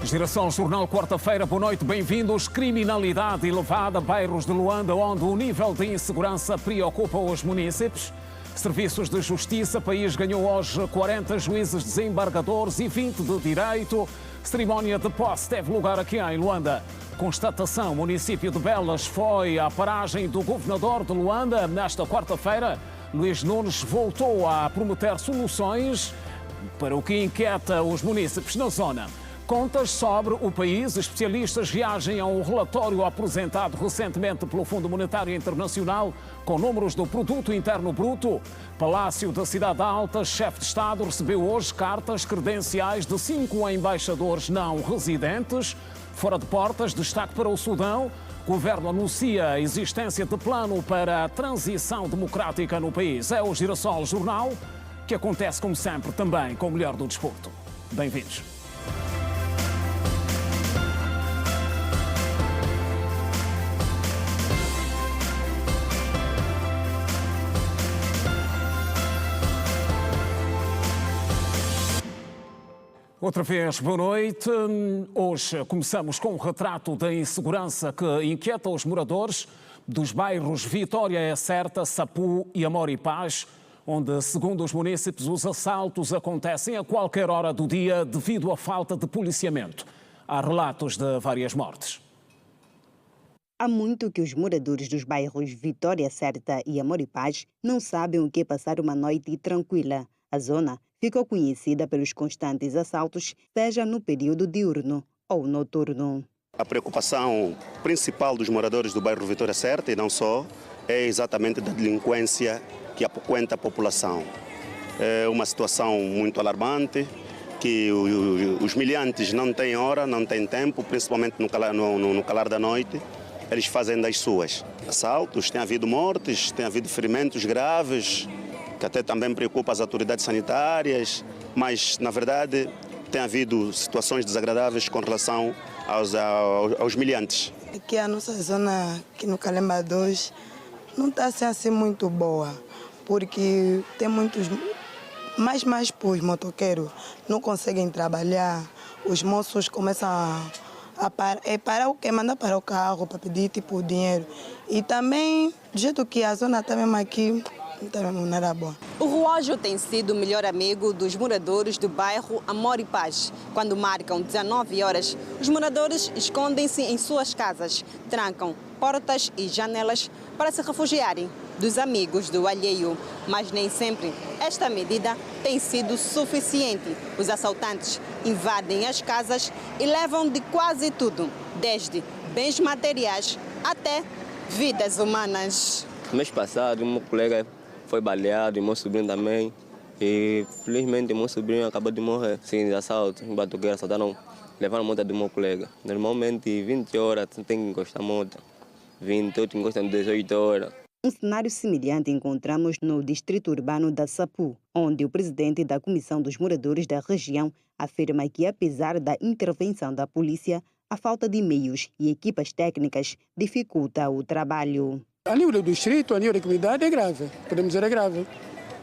Geração Jornal, quarta-feira, boa noite, bem-vindos. Criminalidade elevada, bairros de Luanda, onde o nível de insegurança preocupa os munícipes. Serviços de Justiça, país ganhou hoje 40 juízes desembargadores e 20 de direito. Cerimónia de posse teve lugar aqui em Luanda. Constatação, o município de Belas foi à paragem do governador de Luanda. Nesta quarta-feira, Luís Nunes voltou a prometer soluções para o que inquieta os munícipes na zona. Contas sobre o país, especialistas reagem a um relatório apresentado recentemente pelo Fundo Monetário Internacional com números do Produto Interno Bruto. Palácio da Cidade Alta, chefe de Estado, recebeu hoje cartas credenciais de 5 embaixadores não residentes. Fora de portas, destaque para o Sudão. O governo anuncia a existência de plano para a transição democrática no país. É o Girassol Jornal, que acontece, como sempre, também com o melhor do desporto. Bem-vindos. Outra vez, boa noite. Hoje começamos com um retrato da insegurança que inquieta os moradores dos bairros Vitória é Certa, Sapu e Amor e Paz, onde, segundo os munícipes, os assaltos acontecem a qualquer hora do dia devido à falta de policiamento. Há relatos de várias mortes. Há muito que os moradores dos bairros Vitória Certa e Amor e Paz não sabem o que é passar uma noite tranquila. A zona ficou conhecida pelos constantes assaltos, seja no período diurno ou noturno. A preocupação principal dos moradores do bairro Vitória Certa, e não só, é exatamente da delinquência que apoquenta a população. É uma situação muito alarmante, que os miliantes não têm hora, não têm tempo, principalmente no calar da noite, eles fazem das suas. Assaltos, tem havido mortes, tem havido ferimentos graves, que até também preocupa as autoridades sanitárias, mas, na verdade, tem havido situações desagradáveis com relação aos miliantes. Aqui a nossa zona, aqui no Calemba 2, não está assim muito boa, porque tem muitos, mais para os motoqueiros, não conseguem trabalhar, os moços começam a parar o quê? Mandar para o carro para pedir tipo dinheiro. E também, do jeito que a zona está mesmo aqui, não está mesmo nada bom. O relógio tem sido o melhor amigo dos moradores do bairro Amor e Paz. Quando marcam 19 horas, os moradores escondem-se em suas casas, trancam portas e janelas para se refugiarem dos amigos do alheio. Mas nem sempre esta medida tem sido suficiente. Os assaltantes invadem as casas e levam de quase tudo, desde bens materiais até vidas humanas. Mês passado, meu colega foi baleado, e meu sobrinho também. E felizmente meu sobrinho acabou de morrer. Sim, de assalto, em Batuqueira, assaltaram, levaram a moto do meu colega. Normalmente 20 horas tem que encostar a moto, 28 encostam 18 horas. Um cenário semelhante encontramos no distrito urbano da Sapu, onde o presidente da Comissão dos Moradores da região afirma que, apesar da intervenção da polícia, a falta de meios e equipas técnicas dificulta o trabalho. A nível do distrito, a nível da comunidade é grave, podemos dizer é grave.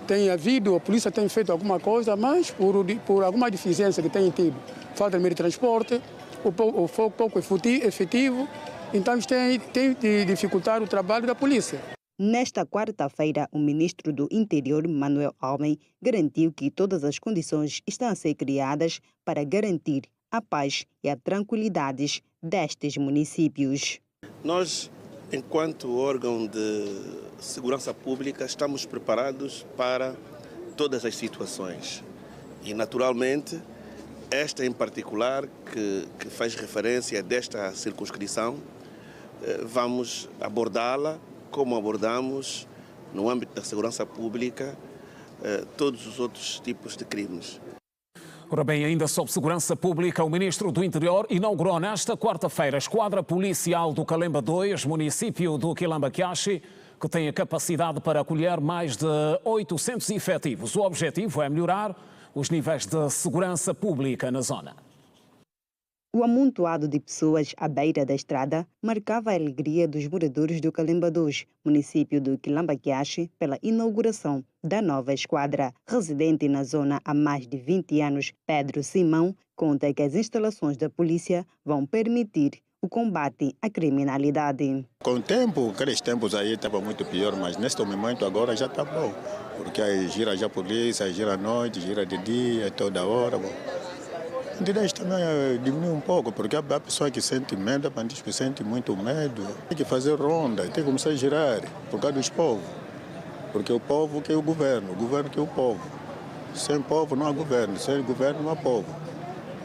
Tem havido, a polícia tem feito alguma coisa, mas por alguma deficiência que tem tido, falta de meio de transporte, o fogo pouco efetivo, então isso tem de dificultar o trabalho da polícia. Nesta quarta-feira, o ministro do Interior, Manuel Almeida, garantiu que todas as condições estão a ser criadas para garantir a paz e a tranquilidade destes municípios. Nós, enquanto órgão de segurança pública, estamos preparados para todas as situações. E, naturalmente, esta em particular, que faz referência desta circunscrição, vamos abordá-la como abordamos, no âmbito da segurança pública, todos os outros tipos de crimes. Ora bem, ainda sobre segurança pública, o Ministro do Interior inaugurou nesta quarta-feira a Esquadra Policial do Calemba 2, município do Quilamba-Quiaxi, que tem a capacidade para acolher mais de 800 efetivos. O objetivo é melhorar os níveis de segurança pública na zona. O amontoado de pessoas à beira da estrada marcava a alegria dos moradores do Calemba 2, município do Quilambaquiaxi, pela inauguração da nova esquadra. Residente na zona há mais de 20 anos, Pedro Simão conta que as instalações da polícia vão permitir o combate à criminalidade. Com o tempo, aqueles tempos aí estava muito pior, mas neste momento agora já está bom. Porque aí gira já a polícia, gira à noite, gira de dia, toda hora. Bom. Direito também diminui um pouco, porque a pessoa que sente medo, a bandidos que sente muito medo, tem que fazer ronda, tem que começar a girar, por causa dos povos. Porque o povo que é o governo que é o povo. Sem povo não há governo, sem governo não há povo.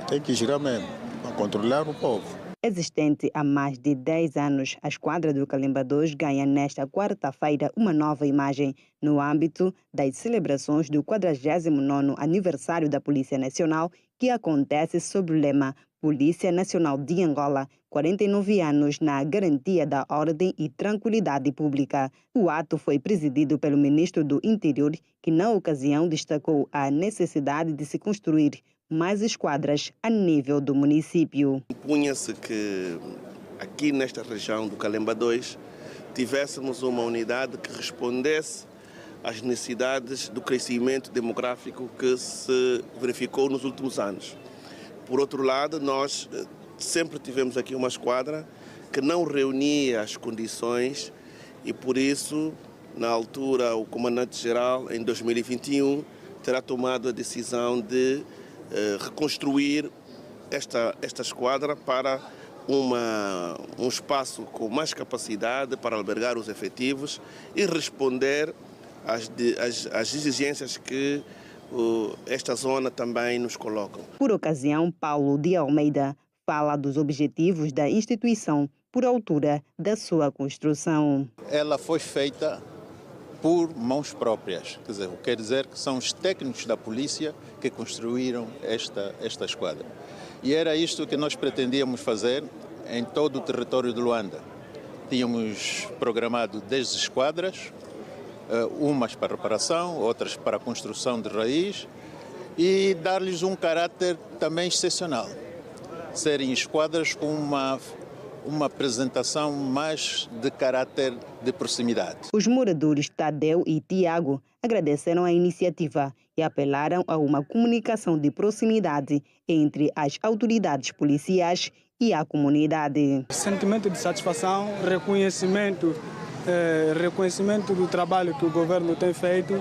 Tem que girar mesmo, para controlar o povo. Existente há mais de 10 anos, a esquadra do Calemba 2 ganha nesta quarta-feira uma nova imagem no âmbito das celebrações do 49º aniversário da Polícia Nacional, que acontece sob o lema Polícia Nacional de Angola, 49 anos na garantia da ordem e tranquilidade pública. O ato foi presidido pelo ministro do Interior, que na ocasião destacou a necessidade de se construir mais esquadras a nível do município. Punha-se que aqui nesta região do Calemba 2 tivéssemos uma unidade que respondesse às necessidades do crescimento demográfico que se verificou nos últimos anos. Por outro lado, nós sempre tivemos aqui uma esquadra que não reunia as condições e, por isso, na altura, o comandante-geral, em 2021, terá tomado a decisão de reconstruir esta esquadra para um espaço com mais capacidade para albergar os efetivos e responder às exigências que esta zona também nos coloca. Por ocasião, Paulo de Almeida fala dos objetivos da instituição por altura da sua construção. Ela foi feita por mãos próprias, quer dizer que são os técnicos da polícia que construíram esta esquadra. E era isto que nós pretendíamos fazer em todo o território de Luanda. Tínhamos programado 10 esquadras, umas para reparação, outras para construção de raiz e dar-lhes um caráter também excepcional. Serem esquadras com uma apresentação mais de caráter de proximidade. Os moradores Tadeu e Tiago agradeceram a iniciativa e apelaram a uma comunicação de proximidade entre as autoridades policiais e a comunidade. Sentimento de satisfação, reconhecimento do trabalho que o governo tem feito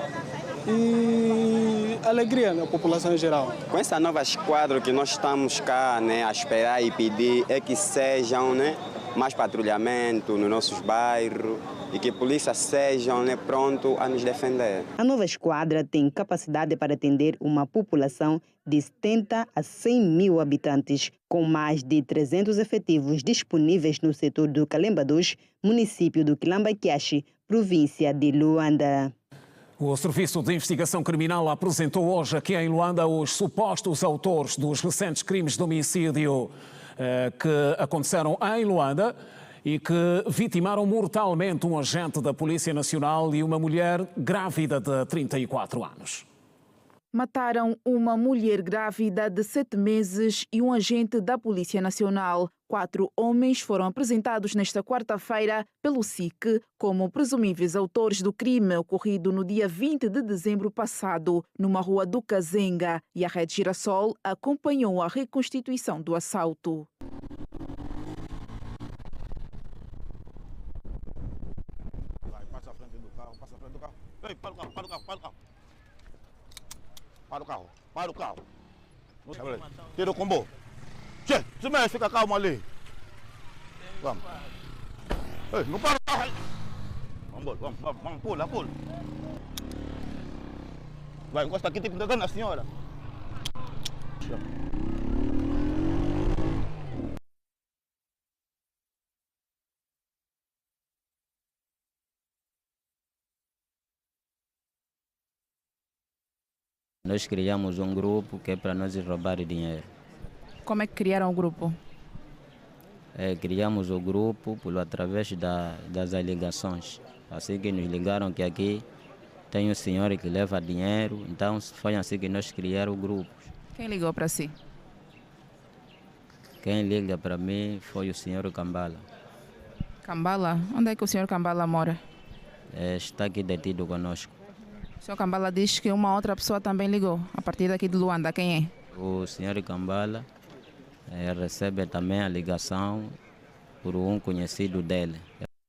e alegria na população em geral. Com essa nova esquadra que nós estamos cá a esperar e pedir é que sejam mais patrulhamento nos nossos bairros e que a polícia sejam pronto a nos defender. A nova esquadra tem capacidade para atender uma população de 70 a 100 mil habitantes, com mais de 300 efetivos disponíveis no setor do Calemba 2, município do Quilambaquiaxi, província de Luanda. O Serviço de Investigação Criminal apresentou hoje aqui em Luanda os supostos autores dos recentes crimes de homicídio que aconteceram em Luanda e que vitimaram mortalmente um agente da Polícia Nacional e uma mulher grávida de 34 anos. Mataram uma mulher grávida de 7 meses e um agente da Polícia Nacional. 4 homens foram apresentados nesta quarta-feira pelo SIC como presumíveis autores do crime ocorrido no dia 20 de dezembro passado, numa rua do Kazenga, e a Rede Girassol acompanhou a reconstituição do assalto. Passa a frente do carro, passa a frente do carro. Ei, para o carro, para o carro, para o carro. Para o carro, para o carro. Tira o combo. Che, se mexe, fica calmo ali. Vamos. Ei, não para o carro. Vamos, pula, pula. Vai, encosta aqui, tem que pegar na senhora. Nós criamos um grupo que é para nós roubar dinheiro. Como é que criaram o grupo? Criamos o grupo através das alegações. Assim que nos ligaram que aqui tem um senhor que leva dinheiro, então foi assim que nós criamos o grupo. Quem ligou para si? Quem liga para mim foi o senhor Cambala. Cambala? Onde é que o senhor Cambala mora? Está aqui detido conosco. O senhor Cambala diz que uma outra pessoa também ligou, a partir daqui de Luanda. Quem é? O senhor Cambala recebe também a ligação por um conhecido dele.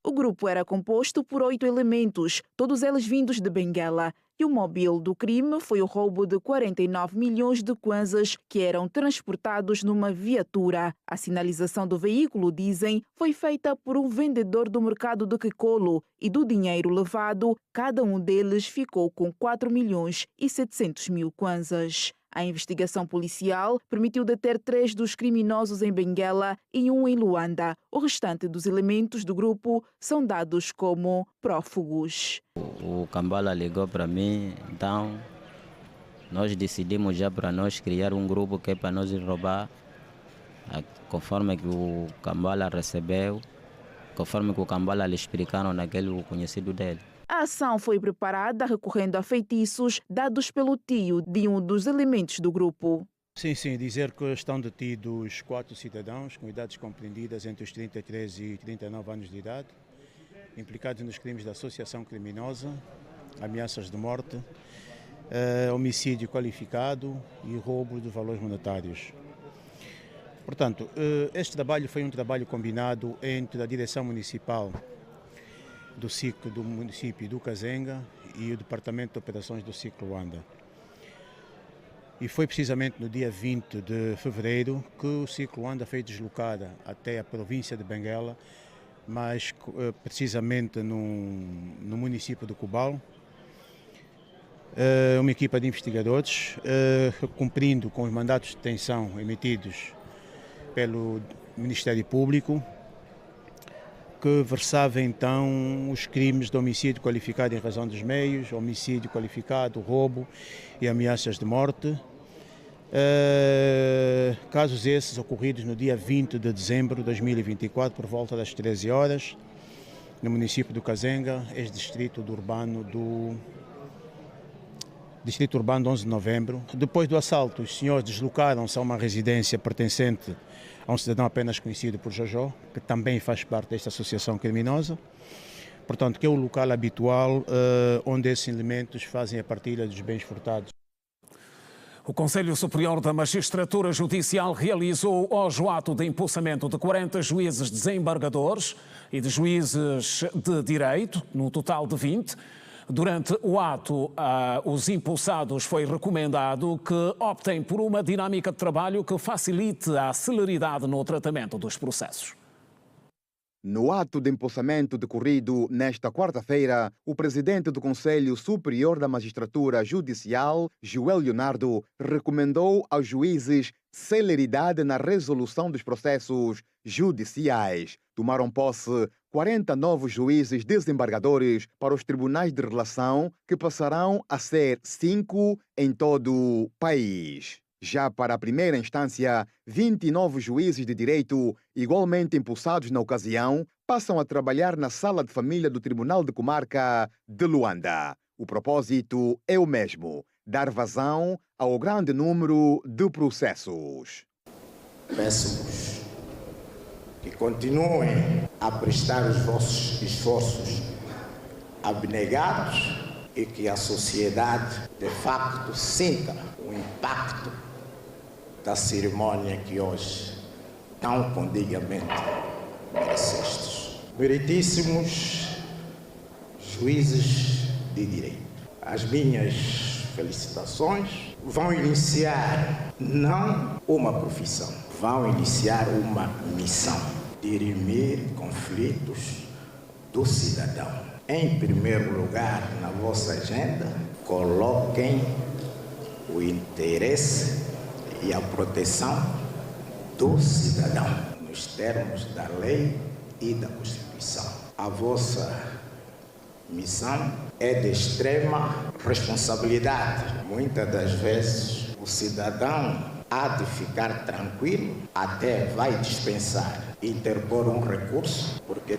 O grupo era composto por 8 elementos, todos eles vindos de Benguela. E o móvel do crime foi o roubo de 49 milhões de kwanzas que eram transportados numa viatura. A sinalização do veículo, dizem, foi feita por um vendedor do mercado de Kekolo e do dinheiro levado, cada um deles ficou com 4 milhões e 700 mil kwanzas. A investigação policial permitiu deter 3 dos criminosos em Benguela e 1 em Luanda. O restante dos elementos do grupo são dados como prófugos. O Cambala ligou para mim, então nós decidimos já para nós criar um grupo que é para nós ir roubar, conforme que o Cambala recebeu, conforme que o Cambala lhe explicaram naquele conhecido dele. A ação foi preparada recorrendo a feitiços dados pelo tio de um dos elementos do grupo. Sim, dizer que estão detidos 4 cidadãos com idades compreendidas entre os 33 e 39 anos de idade, implicados nos crimes de associação criminosa, ameaças de morte, homicídio qualificado e roubo de valores monetários. Portanto, este trabalho foi um trabalho combinado entre a direção municipal do SIC do município do Kazenga e o Departamento de Operações do SIC Luanda. E foi precisamente no dia 20 de fevereiro que o SIC Luanda foi deslocada até a província de Benguela, mas precisamente no município de Cubal, uma equipa de investigadores, cumprindo com os mandatos de detenção emitidos pelo Ministério Público, que versava então os crimes de homicídio qualificado em razão dos meios, homicídio qualificado, roubo e ameaças de morte. Casos esses ocorridos no dia 20 de dezembro de 2024, por volta das 13 horas, no município do Kazenga, ex-distrito urbano do 11 de novembro. Depois do assalto, os senhores deslocaram-se a uma residência pertencente a um cidadão apenas conhecido por Jojo, que também faz parte desta associação criminosa, portanto, que é o local habitual onde esses elementos fazem a partilha dos bens furtados. O Conselho Superior da Magistratura Judicial realizou hoje o ato de impulsamento de 40 juízes desembargadores e de juízes de direito, no total de 20. Durante o ato, os impulsados foi recomendado que optem por uma dinâmica de trabalho que facilite a celeridade no tratamento dos processos. No ato de impulsamento decorrido nesta quarta-feira, o presidente do Conselho Superior da Magistratura Judicial, Joel Leonardo, recomendou aos juízes celeridade na resolução dos processos judiciais. Tomaram posse 40 novos juízes desembargadores para os tribunais de relação, que passarão a ser 5 em todo o país. Já para a primeira instância, 29 juízes de direito, igualmente impulsados na ocasião, passam a trabalhar na Sala de Família do Tribunal de Comarca de Luanda. O propósito é o mesmo: dar vazão ao grande número de processos. Peço-vos que continuem a prestar os vossos esforços abnegados e que a sociedade, de facto, sinta o impacto da cerimônia que hoje tão condignamente merecestes. Meritíssimos juízes de direito, as minhas felicitações. Vão iniciar não uma profissão, vão iniciar uma missão: dirimir conflitos do cidadão. Em primeiro lugar, na vossa agenda, coloquem o interesse e a proteção do cidadão, nos termos da lei e da Constituição. A vossa missão é de extrema responsabilidade. Muitas das vezes o cidadão há de ficar tranquilo, até vai dispensar interpor um recurso, porque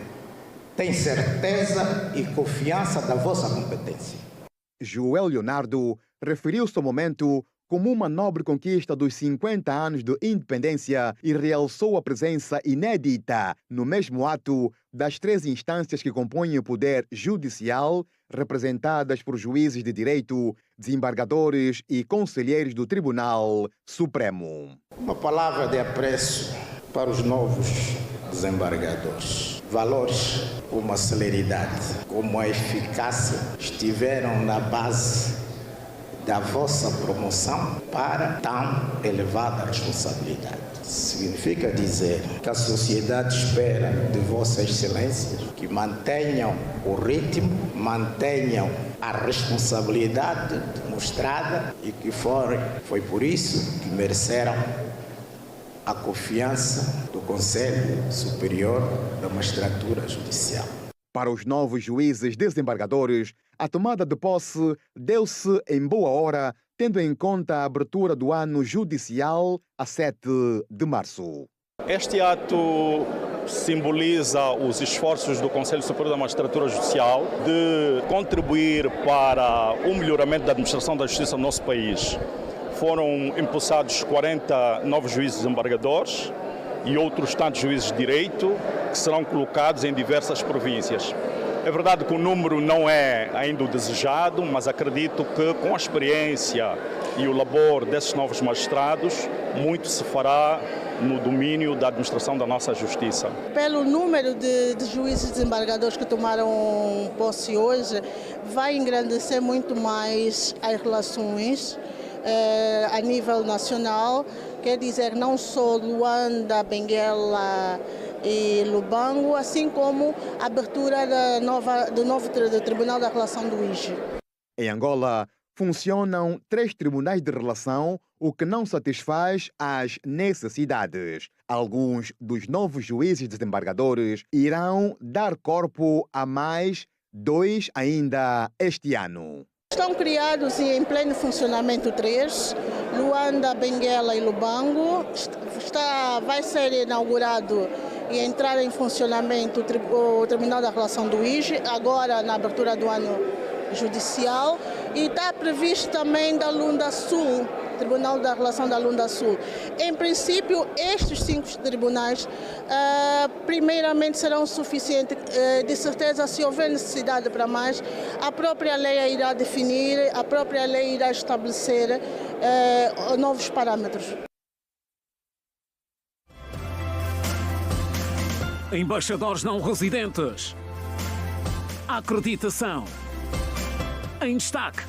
tem certeza e confiança da vossa competência. Joel Leonardo referiu-se ao momento como uma nobre conquista dos 50 anos de independência e realçou a presença inédita no mesmo ato das 3 instâncias que compõem o poder judicial, representadas por juízes de direito, desembargadores e conselheiros do Tribunal Supremo. Uma palavra de apreço para os novos desembargadores. Valores como a celeridade, como a eficácia estiveram na base da vossa promoção para tão elevada responsabilidade. Significa dizer que a sociedade espera de Vossa Excelência que mantenham o ritmo, mantenham a responsabilidade demonstrada e que foi por isso que mereceram a confiança do Conselho Superior da Magistratura Judicial. Para os novos juízes desembargadores, a tomada de posse deu-se em boa hora, tendo em conta a abertura do ano judicial a 7 de março. Este ato simboliza os esforços do Conselho Superior da Magistratura Judicial de contribuir para o melhoramento da administração da justiça no nosso país. Foram impulsados 40 novos juízes desembargadores e outros tantos juízes de direito que serão colocados em diversas províncias. É verdade que o número não é ainda o desejado, mas acredito que com a experiência e o labor desses novos magistrados, muito se fará no domínio da administração da nossa justiça. Pelo número de juízes desembargadores que tomaram posse hoje, vai engrandecer muito mais as relações a nível nacional, quer dizer, não só Luanda, Benguela e Lubango, assim como a abertura do novo Tribunal da Relação do IJE. Em Angola, funcionam 3 tribunais de relação, o que não satisfaz às necessidades. Alguns dos novos juízes desembargadores irão dar corpo a mais 2 ainda este ano. Estão criados e em pleno funcionamento 3, Luanda, Benguela e Lubango. Vai ser inaugurado e entrar em funcionamento o Tribunal da Relação do IJE, agora na abertura do ano judicial. E está previsto também da Lunda Sul, Tribunal da Relação da Lunda Sul. Em princípio, estes 5 tribunais, primeiramente, serão suficientes. De certeza, se houver necessidade para mais, a própria lei irá definir, a própria lei irá estabelecer novos parâmetros. Embaixadores não residentes. Acreditação. Em destaque.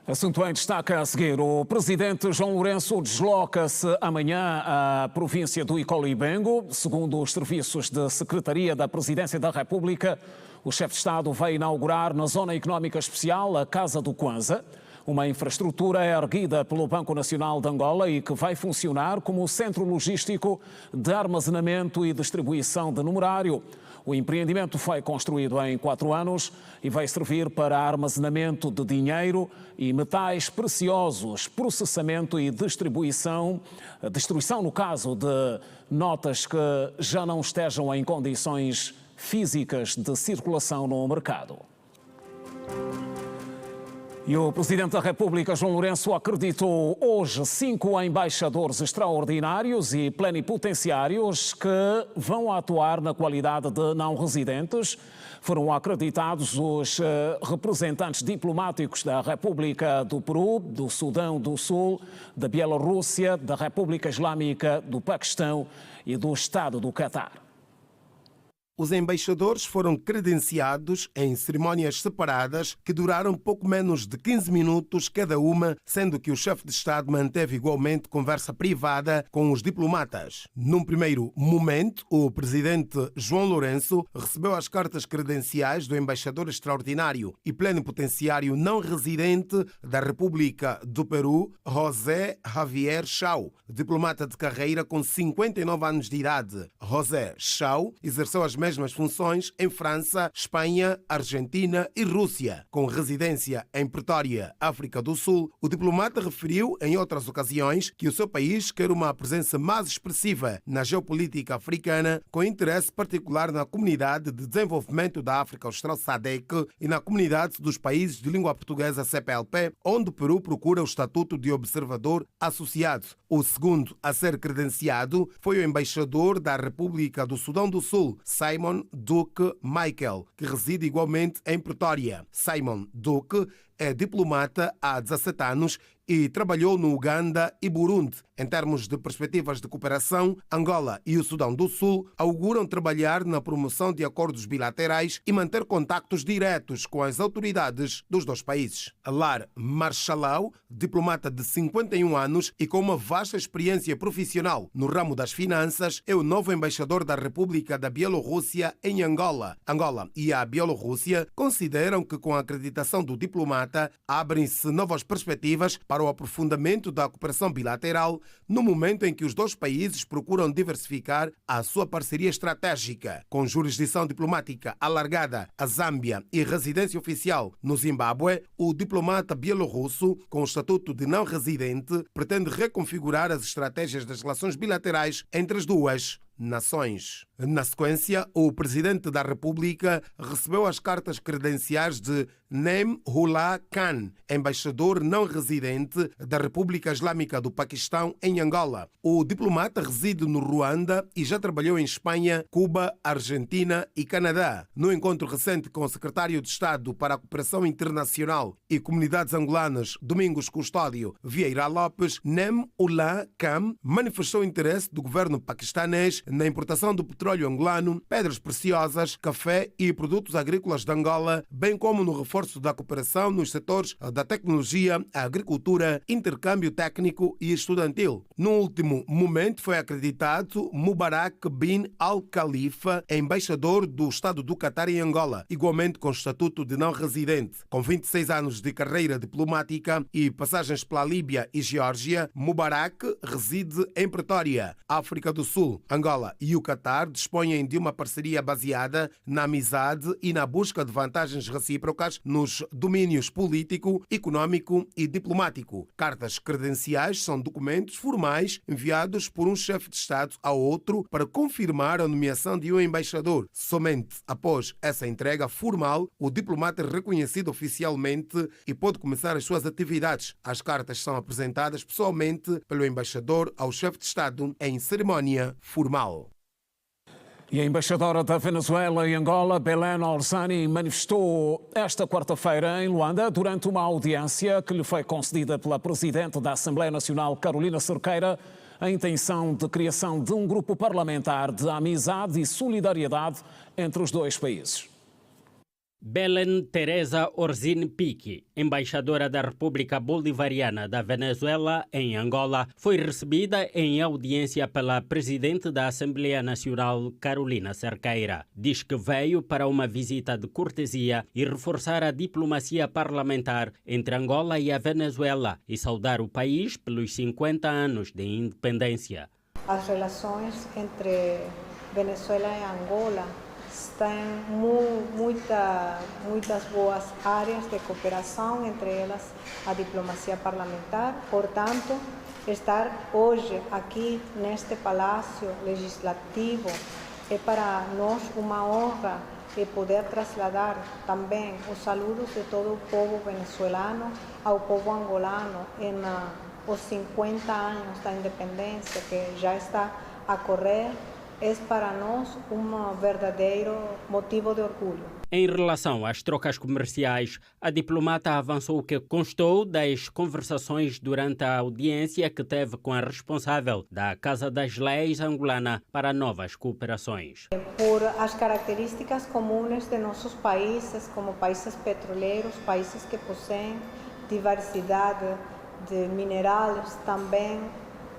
Assunto em destaque a seguir. O presidente João Lourenço desloca-se amanhã à província do Icolibengo. Segundo os serviços de Secretaria da Presidência da República, o chefe de Estado vai inaugurar na Zona Económica Especial a Casa do Kwanza, uma infraestrutura erguida pelo Banco Nacional de Angola e que vai funcionar como centro logístico de armazenamento e distribuição de numerário. O empreendimento foi construído em 4 anos e vai servir para armazenamento de dinheiro e metais preciosos, processamento e destruição no caso de notas que já não estejam em condições físicas de circulação no mercado. E o Presidente da República, João Lourenço, acreditou hoje 5 embaixadores extraordinários e plenipotenciários que vão atuar na qualidade de não residentes. Foram acreditados os representantes diplomáticos da República do Peru, do Sudão do Sul, da Bielorrússia, da República Islâmica do Paquistão e do Estado do Catar. Os embaixadores foram credenciados em cerimónias separadas que duraram pouco menos de 15 minutos cada uma, sendo que o chefe de Estado manteve igualmente conversa privada com os diplomatas. Num primeiro momento, o presidente João Lourenço recebeu as cartas credenciais do embaixador extraordinário e plenipotenciário não residente da República do Peru, José Javier Chau, diplomata de carreira com 59 anos de idade. José Chau exerceu as mesmas funções em França, Espanha, Argentina e Rússia. Com residência em Pretória, África do Sul, o diplomata referiu em outras ocasiões que o seu país quer uma presença mais expressiva na geopolítica africana, com interesse particular na Comunidade de Desenvolvimento da África Austral SADC e na Comunidade dos Países de Língua Portuguesa CPLP, onde o Peru procura o estatuto de observador associado. O segundo a ser credenciado foi o embaixador da República do Sudão do Sul, Simon Duke Michael, que reside igualmente em Pretória. Simon Duke é diplomata há 17 anos e trabalhou no Uganda e Burundi. Em termos de perspectivas de cooperação, Angola e o Sudão do Sul auguram trabalhar na promoção de acordos bilaterais e manter contactos diretos com as autoridades dos dois países. Alar Marshalau, diplomata de 51 anos e com uma vasta experiência profissional no ramo das finanças, é o novo embaixador da República da Bielorrússia em Angola. Angola e a Bielorrússia consideram que com a acreditação do diplomata abrem-se novas perspectivas para o aprofundamento da cooperação bilateral no momento em que os dois países procuram diversificar a sua parceria estratégica. Com jurisdição diplomática alargada à Zâmbia e residência oficial no Zimbábue, o diplomata bielorrusso, com o estatuto de não residente, pretende reconfigurar as estratégias das relações bilaterais entre as duas nações. Na sequência, o presidente da República recebeu as cartas credenciais de Nem Ullah Khan, embaixador não residente da República Islâmica do Paquistão em Angola. O diplomata reside no Ruanda e já trabalhou em Espanha, Cuba, Argentina e Canadá. No encontro recente com o secretário de Estado para a Cooperação Internacional e Comunidades Angolanas, Domingos Custódio Vieira Lopes, Nem Ullah Khan manifestou interesse do governo paquistanês na importação do petróleo angolano, pedras preciosas, café e produtos agrícolas de Angola, bem como no reforço da cooperação nos setores da tecnologia, a agricultura, intercâmbio técnico e estudantil. No último momento foi acreditado Mubarak bin Al-Khalifa, embaixador do Estado do Catar em Angola, igualmente com estatuto de não residente. Com 26 anos de carreira diplomática e passagens pela Líbia e Geórgia, Mubarak reside em Pretória, África do Sul. Angola e o Catar dispõem de uma parceria baseada na amizade e na busca de vantagens recíprocas nos domínios político, econômico e diplomático. Cartas credenciais são documentos formais enviados por um chefe de Estado ao outro para confirmar a nomeação de um embaixador. Somente após essa entrega formal, o diplomata é reconhecido oficialmente e pode começar as suas atividades. As cartas são apresentadas pessoalmente pelo embaixador ao chefe de Estado em cerimónia formal. E a embaixadora da Venezuela em Angola, Belén Orsani, manifestou esta quarta-feira em Luanda, durante uma audiência que lhe foi concedida pela Presidente da Assembleia Nacional, Carolina Cerqueira, a intenção de criação de um grupo parlamentar de amizade e solidariedade entre os dois países. Belén Teresa Orsini Pique, embaixadora da República Bolivariana da Venezuela em Angola, foi recebida em audiência pela Presidente da Assembleia Nacional, Carolina Cerqueira. Diz que veio para uma visita de cortesia e reforçar a diplomacia parlamentar entre Angola e a Venezuela e saudar o país pelos 50 anos de independência. As relações entre Venezuela e Angola têm muitas boas áreas de cooperação, entre elas a diplomacia parlamentar. Portanto, estar hoje aqui neste Palácio Legislativo é para nós uma honra e poder trasladar também os saludos de todo o povo venezuelano ao povo angolano em os 50 anos da independência que já está a correr. É para nós um verdadeiro motivo de orgulho. Em relação às trocas comerciais, a diplomata avançou que constou das conversações durante a audiência que teve com a responsável da Casa das Leis angolana para novas cooperações. Por as características comuns de nossos países, como países petroleiros, países que possuem diversidade de minerais, também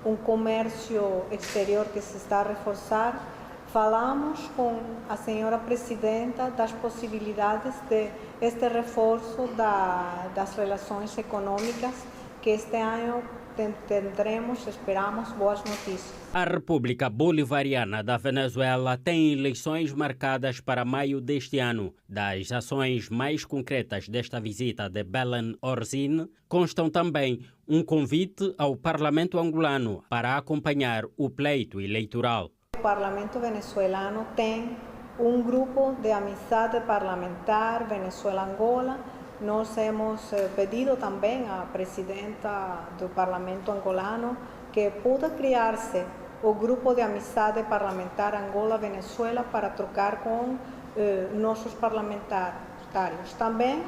um comércio exterior que se está a reforçar. Falamos com a senhora Presidenta das possibilidades de este reforço das relações econômicas que este ano esperamos boas notícias. A República Bolivariana da Venezuela tem eleições marcadas para maio deste ano. Das ações mais concretas desta visita de Belén Orzin, constam também um convite ao Parlamento angolano para acompanhar o pleito eleitoral. O Parlamento venezuelano tem um grupo de amizade parlamentar Venezuela-Angola. Nós hemos pedido também à presidenta do Parlamento angolano que pueda criar-se o grupo de amizade parlamentar Angola-Venezuela para trocar com nossos parlamentários. Também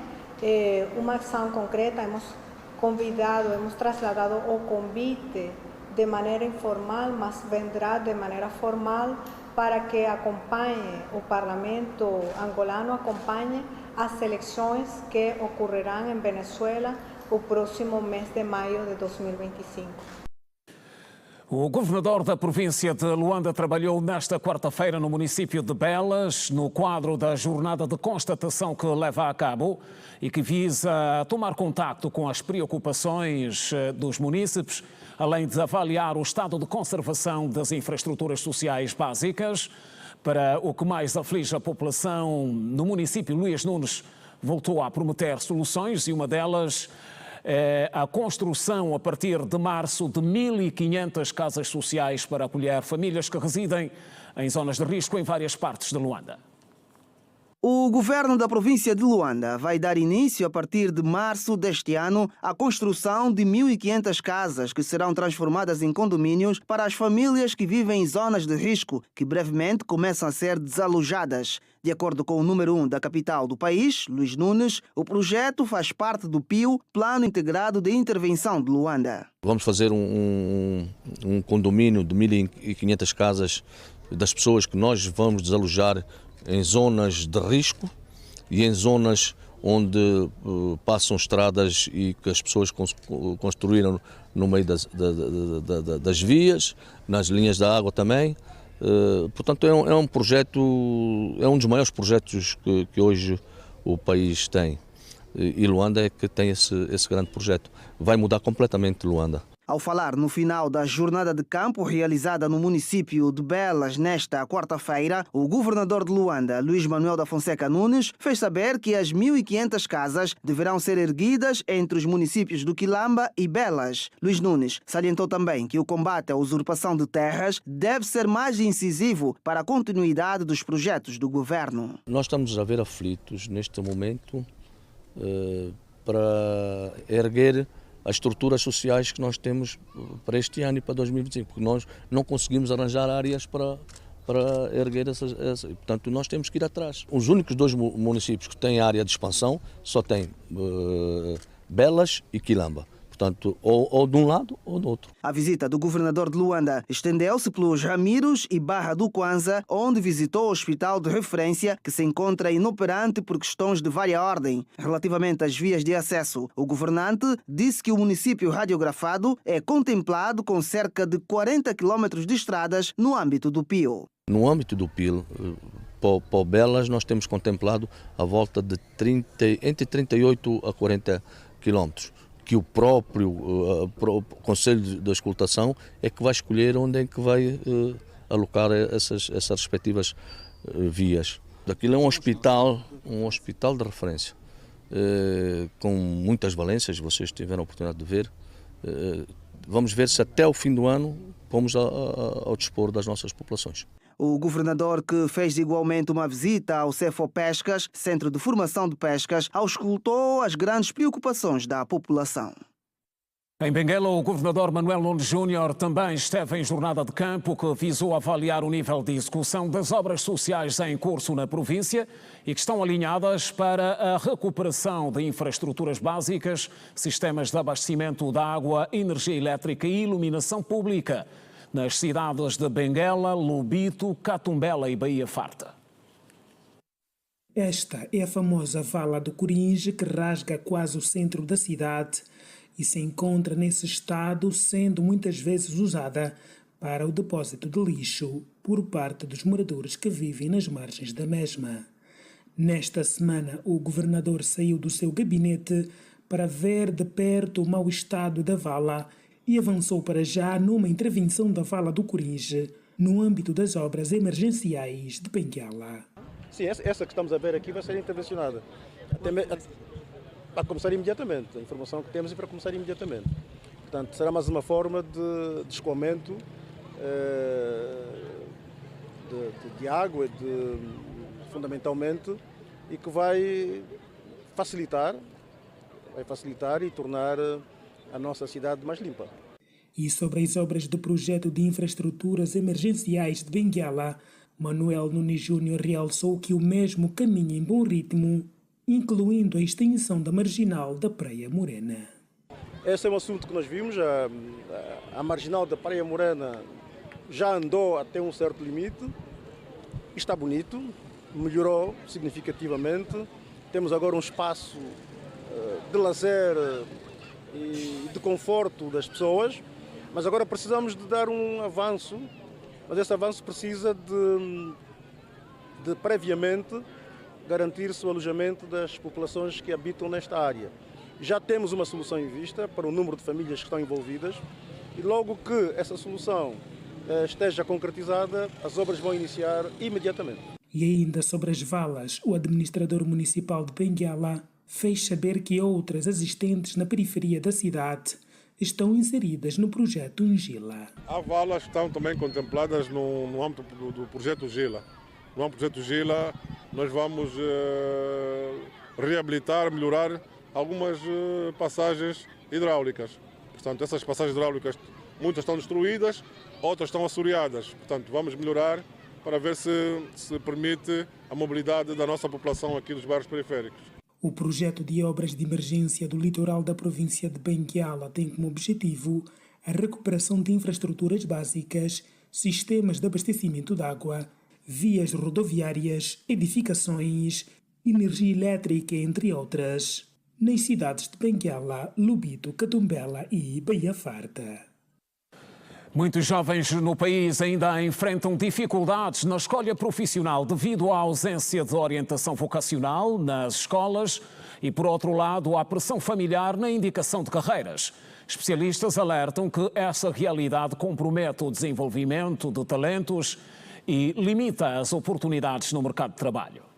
uma ação concreta, hemos trasladado o convite de maneira informal, mas vendrá de maneira formal para que acompanhe o Parlamento angolano, acompanhe as eleições que ocorrerão em Venezuela o próximo mês de maio de 2025. O governador da província de Luanda trabalhou nesta quarta-feira no município de Belas, no quadro da jornada de constatação que leva a cabo e que visa tomar contacto com as preocupações dos munícipes, além de avaliar o estado de conservação das infraestruturas sociais básicas. Para o que mais aflige a população no município, Luís Nunes voltou a prometer soluções e uma delas é a construção, a partir de março, de 1.500 casas sociais para acolher famílias que residem em zonas de risco em várias partes de Luanda. O governo da província de Luanda vai dar início, a partir de março deste ano, à construção de 1.500 casas que serão transformadas em condomínios para as famílias que vivem em zonas de risco, que brevemente começam a ser desalojadas. De acordo com o número 1 da capital do país, Luís Nunes, o projeto faz parte do PIO, Plano Integrado de Intervenção de Luanda. Vamos fazer um condomínio de 1.500 casas das pessoas que nós vamos desalojar em zonas de risco e em zonas onde passam estradas e que as pessoas construíram no meio das vias, nas linhas da água também. Portanto, é um projeto, é um dos maiores projetos que hoje o país tem. E Luanda é que tem esse grande projeto. Vai mudar completamente Luanda. Ao falar no final da jornada de campo realizada no município de Belas nesta quarta-feira, o governador de Luanda, Luís Manuel da Fonseca Nunes, fez saber que as 1.500 casas deverão ser erguidas entre os municípios do Quilamba e Belas. Luís Nunes salientou também que o combate à usurpação de terras deve ser mais incisivo para a continuidade dos projetos do governo. Nós estamos a ver aflitos neste momento para erguer as estruturas sociais que nós temos para este ano e para 2025, porque nós não conseguimos arranjar áreas para erguer essas. Portanto, nós temos que ir atrás. Os únicos dois municípios que têm área de expansão só têm Belas e Quilamba. Portanto, ou de um lado ou do outro. A visita do governador de Luanda estendeu-se pelos Ramiros e Barra do Kwanza, onde visitou o hospital de referência que se encontra inoperante por questões de vária ordem. Relativamente às vias de acesso, o governante disse que o município radiografado é contemplado com cerca de 40 quilómetros de estradas no âmbito do PIO. No âmbito do PIO, para Belas, nós temos contemplado a volta de entre 38 a 40 quilómetros. Que o próprio Conselho de Escutação é que vai escolher onde é que vai alocar essas respectivas vias. Aquilo é um hospital de referência, com muitas valências, vocês tiveram a oportunidade de ver. Vamos ver se até o fim do ano vamos ao dispor das nossas populações. O governador, que fez igualmente uma visita ao Cefopescas, Centro de Formação de Pescas, auscultou as grandes preocupações da população. Em Benguela, o governador Manuel Nunes Júnior também esteve em jornada de campo que visou avaliar o nível de execução das obras sociais em curso na província e que estão alinhadas para a recuperação de infraestruturas básicas, sistemas de abastecimento de água, energia elétrica e iluminação pública nas cidades de Benguela, Lobito, Catumbela e Baía Farta. Esta é a famosa vala do Coringe, que rasga quase o centro da cidade e se encontra nesse estado, sendo muitas vezes usada para o depósito de lixo por parte dos moradores que vivem nas margens da mesma. Nesta semana, o governador saiu do seu gabinete para ver de perto o mau estado da vala e avançou para já numa intervenção da vala do Coringe no âmbito das obras emergenciais de Benguela. Sim, essa que estamos a ver aqui vai ser intervencionada. Para começar imediatamente, a informação que temos é para começar imediatamente. Portanto, será mais uma forma de escoamento de água, fundamentalmente, e que vai facilitar e tornar a nossa cidade mais limpa. E sobre as obras do projeto de infraestruturas emergenciais de Benguela, Manuel Nunes Júnior realçou que o mesmo caminha em bom ritmo, incluindo a extensão da marginal da Praia Morena. Esse é um assunto que nós vimos. A marginal da Praia Morena já andou até um certo limite. Está bonito, melhorou significativamente. Temos agora um espaço de lazer e de conforto das pessoas, mas agora precisamos de dar um avanço, mas esse avanço precisa de previamente garantir-se o alojamento das populações que habitam nesta área. Já temos uma solução em vista para o número de famílias que estão envolvidas e logo que essa solução esteja concretizada, as obras vão iniciar imediatamente. E ainda sobre as valas, o administrador municipal de Benguela fez saber que outras existentes na periferia da cidade estão inseridas no projeto Ungila. As valas estão também contempladas no âmbito do projeto Gila. No âmbito do projeto Gila, nós vamos reabilitar, melhorar algumas passagens hidráulicas. Portanto, essas passagens hidráulicas, muitas estão destruídas, outras estão assoreadas. Portanto, vamos melhorar para ver se permite a mobilidade da nossa população aqui dos bairros periféricos. O projeto de obras de emergência do litoral da província de Benguela tem como objetivo a recuperação de infraestruturas básicas, sistemas de abastecimento de água, vias rodoviárias, edificações, energia elétrica, entre outras, nas cidades de Benguela, Lubito, Catumbela e Baía Farta. Muitos jovens no país ainda enfrentam dificuldades na escolha profissional devido à ausência de orientação vocacional nas escolas e, por outro lado, à pressão familiar na indicação de carreiras. Especialistas alertam que essa realidade compromete o desenvolvimento de talentos e limita as oportunidades no mercado de trabalho.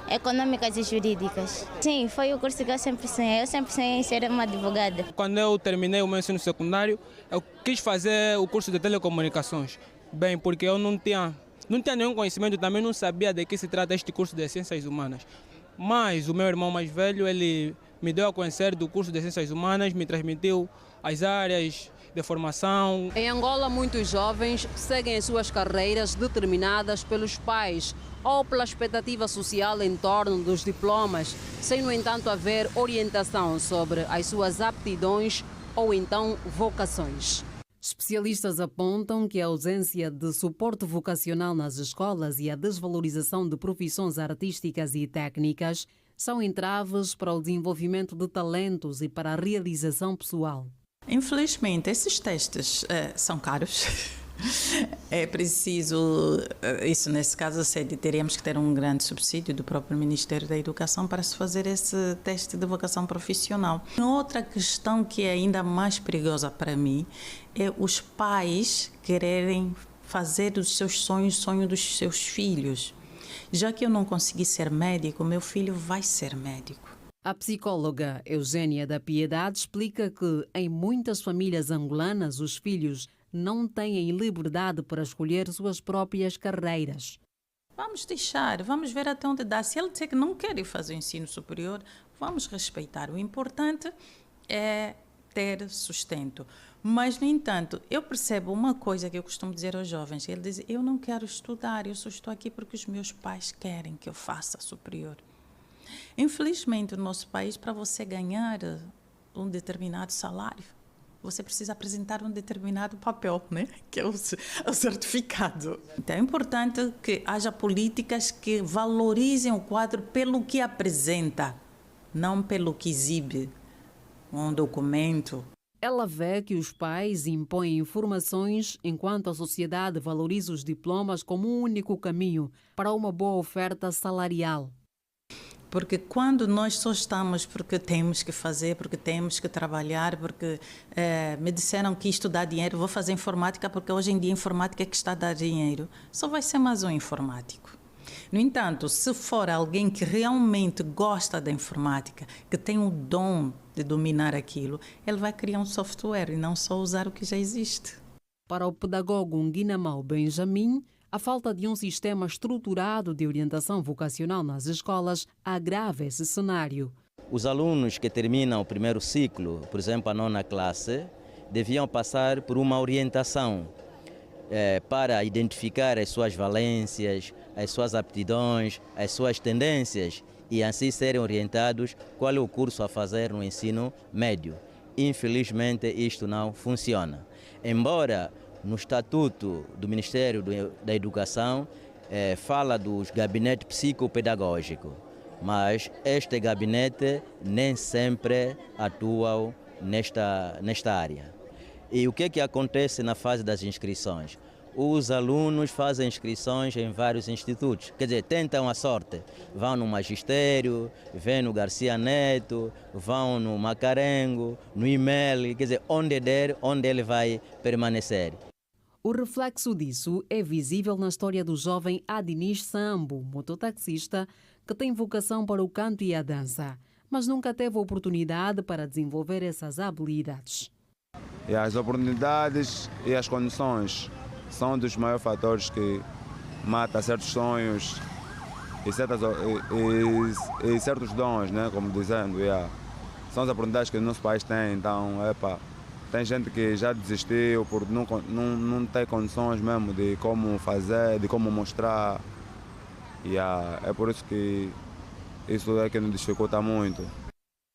Econômicas e jurídicas. Sim, foi o curso que eu sempre sonhei. Eu sempre sonhei em ser uma advogada. Quando eu terminei o meu ensino secundário, eu quis fazer o curso de telecomunicações. Bem, porque eu não tinha nenhum conhecimento, também não sabia de que se trata este curso de ciências humanas. Mas o meu irmão mais velho, ele me deu a conhecer do curso de ciências humanas, me transmitiu as áreas de formação. Em Angola, muitos jovens seguem as suas carreiras determinadas pelos pais ou pela expectativa social em torno dos diplomas, sem, no entanto, haver orientação sobre as suas aptidões ou então vocações. Especialistas apontam que a ausência de suporte vocacional nas escolas e a desvalorização de profissões artísticas e técnicas são entraves para o desenvolvimento de talentos e para a realização pessoal. Infelizmente, esses testes são caros. É preciso, isso nesse caso, teríamos que ter um grande subsídio do próprio Ministério da Educação para se fazer esse teste de vocação profissional. Outra questão que é ainda mais perigosa para mim é os pais quererem fazer dos seus sonhos sonho dos seus filhos. Já que eu não consegui ser médico, meu filho vai ser médico. A psicóloga Eugênia da Piedade explica que, em muitas famílias angolanas, os filhos não têm liberdade para escolher suas próprias carreiras. Vamos deixar, vamos ver até onde dá. Se ele disser que não quer ir fazer o ensino superior, vamos respeitar. O importante é ter sustento. Mas, no entanto, eu percebo uma coisa que eu costumo dizer aos jovens. Ele diz, eu não quero estudar, eu só estou aqui porque os meus pais querem que eu faça superior. Infelizmente, no nosso país, para você ganhar um determinado salário, você precisa apresentar um determinado papel, né? Que é o certificado. Então, é importante que haja políticas que valorizem o quadro pelo que apresenta, não pelo que exibe um documento. Ela vê que os pais impõem informações enquanto a sociedade valoriza os diplomas como um único caminho para uma boa oferta salarial. Porque quando nós só estamos porque temos que fazer, porque temos que trabalhar, porque me disseram que isto dá dinheiro, vou fazer informática porque hoje em dia a informática é que está a dar dinheiro, só vai ser mais um informático. No entanto, se for alguém que realmente gosta da informática, que tem o dom de dominar aquilo, ele vai criar um software e não só usar o que já existe. Para o pedagogo Nguinamau Benjamin, a falta de um sistema estruturado de orientação vocacional nas escolas agrava esse cenário. Os alunos que terminam o primeiro ciclo, por exemplo, a 9ª classe, deviam passar por uma orientação para identificar as suas valências, as suas aptidões, as suas tendências e assim serem orientados qual é o curso a fazer no ensino médio. Infelizmente, isto não funciona. Embora no Estatuto do Ministério da Educação fala dos gabinetes psicopedagógicos, mas este gabinete nem sempre atua nesta área. E o que acontece na fase das inscrições? Os alunos fazem inscrições em vários institutos, quer dizer, tentam a sorte. Vão no Magistério, vêm no Garcia Neto, vão no Macarengo, no IMEL, quer dizer, onde der, onde ele vai permanecer. O reflexo disso é visível na história do jovem Adinis Sambo, mototaxista, que tem vocação para o canto e a dança, mas nunca teve oportunidade para desenvolver essas habilidades. E as oportunidades e as condições são dos maiores fatores que matam certos sonhos e certos dons, né? Como dizendo, são as oportunidades que o nosso país tem, então, tem gente que já desistiu por não ter condições mesmo de como fazer, de como mostrar. É por isso que isso é que nos dificulta muito.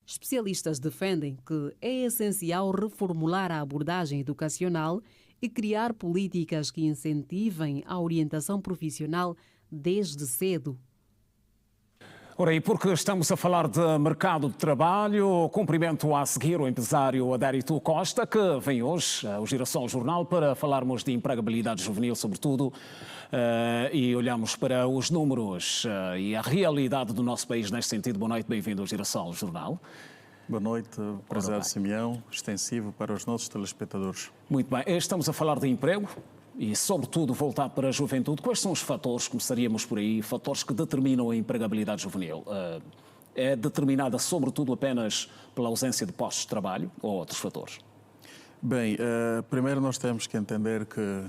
Especialistas defendem que é essencial reformular a abordagem educacional e criar políticas que incentivem a orientação profissional desde cedo. Ora, e porque estamos a falar de mercado de trabalho, cumprimento a seguir o empresário Adérito Costa, que vem hoje ao Girassol Jornal para falarmos de empregabilidade juvenil, sobretudo, e olhamos para os números e a realidade do nosso país neste sentido. Boa noite, bem-vindo ao Girassol Jornal. Boa noite, prezado Simeão, extensivo para os nossos telespectadores. Muito bem, estamos a falar de emprego e, sobretudo, voltar para a juventude. Quais são os fatores, começaríamos por aí, fatores que determinam a empregabilidade juvenil? É determinada, sobretudo, apenas pela ausência de postos de trabalho ou outros fatores? Bem, primeiro nós temos que entender que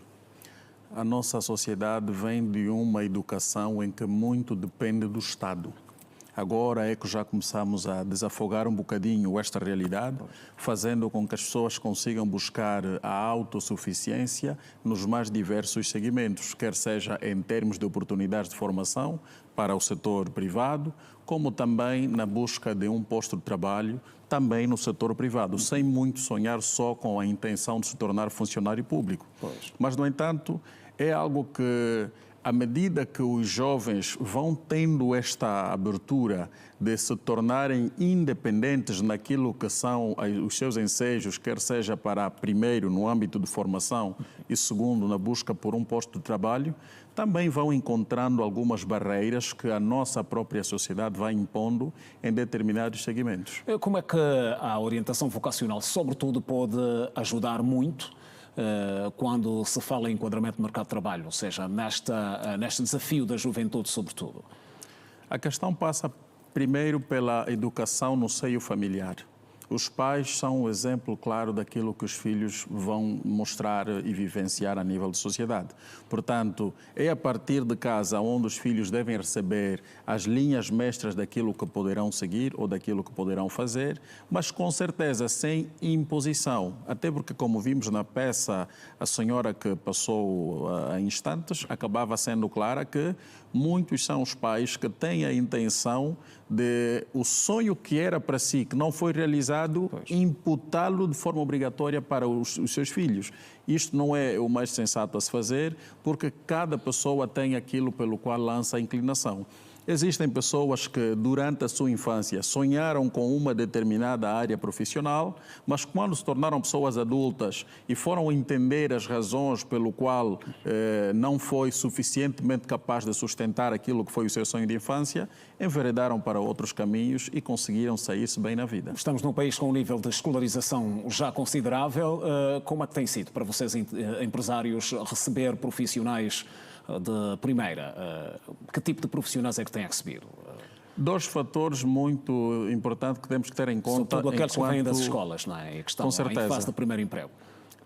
a nossa sociedade vem de uma educação em que muito depende do Estado. Agora é que já começamos a desafogar um bocadinho esta realidade, fazendo com que as pessoas consigam buscar a autossuficiência nos mais diversos segmentos, quer seja em termos de oportunidades de formação para o setor privado, como também na busca de um posto de trabalho, também no setor privado, sem muito sonhar só com a intenção de se tornar funcionário público. Mas, no entanto, é algo que, à medida que os jovens vão tendo esta abertura de se tornarem independentes naquilo que são os seus ensejos, quer seja para, primeiro, no âmbito de formação e, segundo, na busca por um posto de trabalho, também vão encontrando algumas barreiras que a nossa própria sociedade vai impondo em determinados segmentos. Como é que a orientação vocacional, sobretudo, pode ajudar muito quando se fala em enquadramento do mercado de trabalho, ou seja, neste desafio da juventude, sobretudo? A questão passa primeiro pela educação no seio familiar. Os pais são um exemplo claro daquilo que os filhos vão mostrar e vivenciar a nível de sociedade. Portanto, é a partir de casa onde os filhos devem receber as linhas mestras daquilo que poderão seguir ou daquilo que poderão fazer, mas com certeza sem imposição. Até porque, como vimos na peça, a senhora que passou há instantes, acabava sendo clara que muitos são os pais que têm a intenção de o sonho que era para si, que não foi realizado, imputá-lo de forma obrigatória para os seus filhos. Isto não é o mais sensato a se fazer, porque cada pessoa tem aquilo pelo qual lança a inclinação. Existem pessoas que, durante a sua infância, sonharam com uma determinada área profissional, mas quando se tornaram pessoas adultas e foram entender as razões pelo qual não foi suficientemente capaz de sustentar aquilo que foi o seu sonho de infância, enveredaram para outros caminhos e conseguiram sair-se bem na vida. Estamos num país com um nível de escolarização já considerável. Como é que tem sido para vocês, empresários, receber profissionais de primeira? Que tipo de profissionais é que têm recebido? Dois fatores muito importantes que temos que ter em conta. Sobretudo aqueles que vêm das escolas, não é? E que estão em fase de primeiro emprego.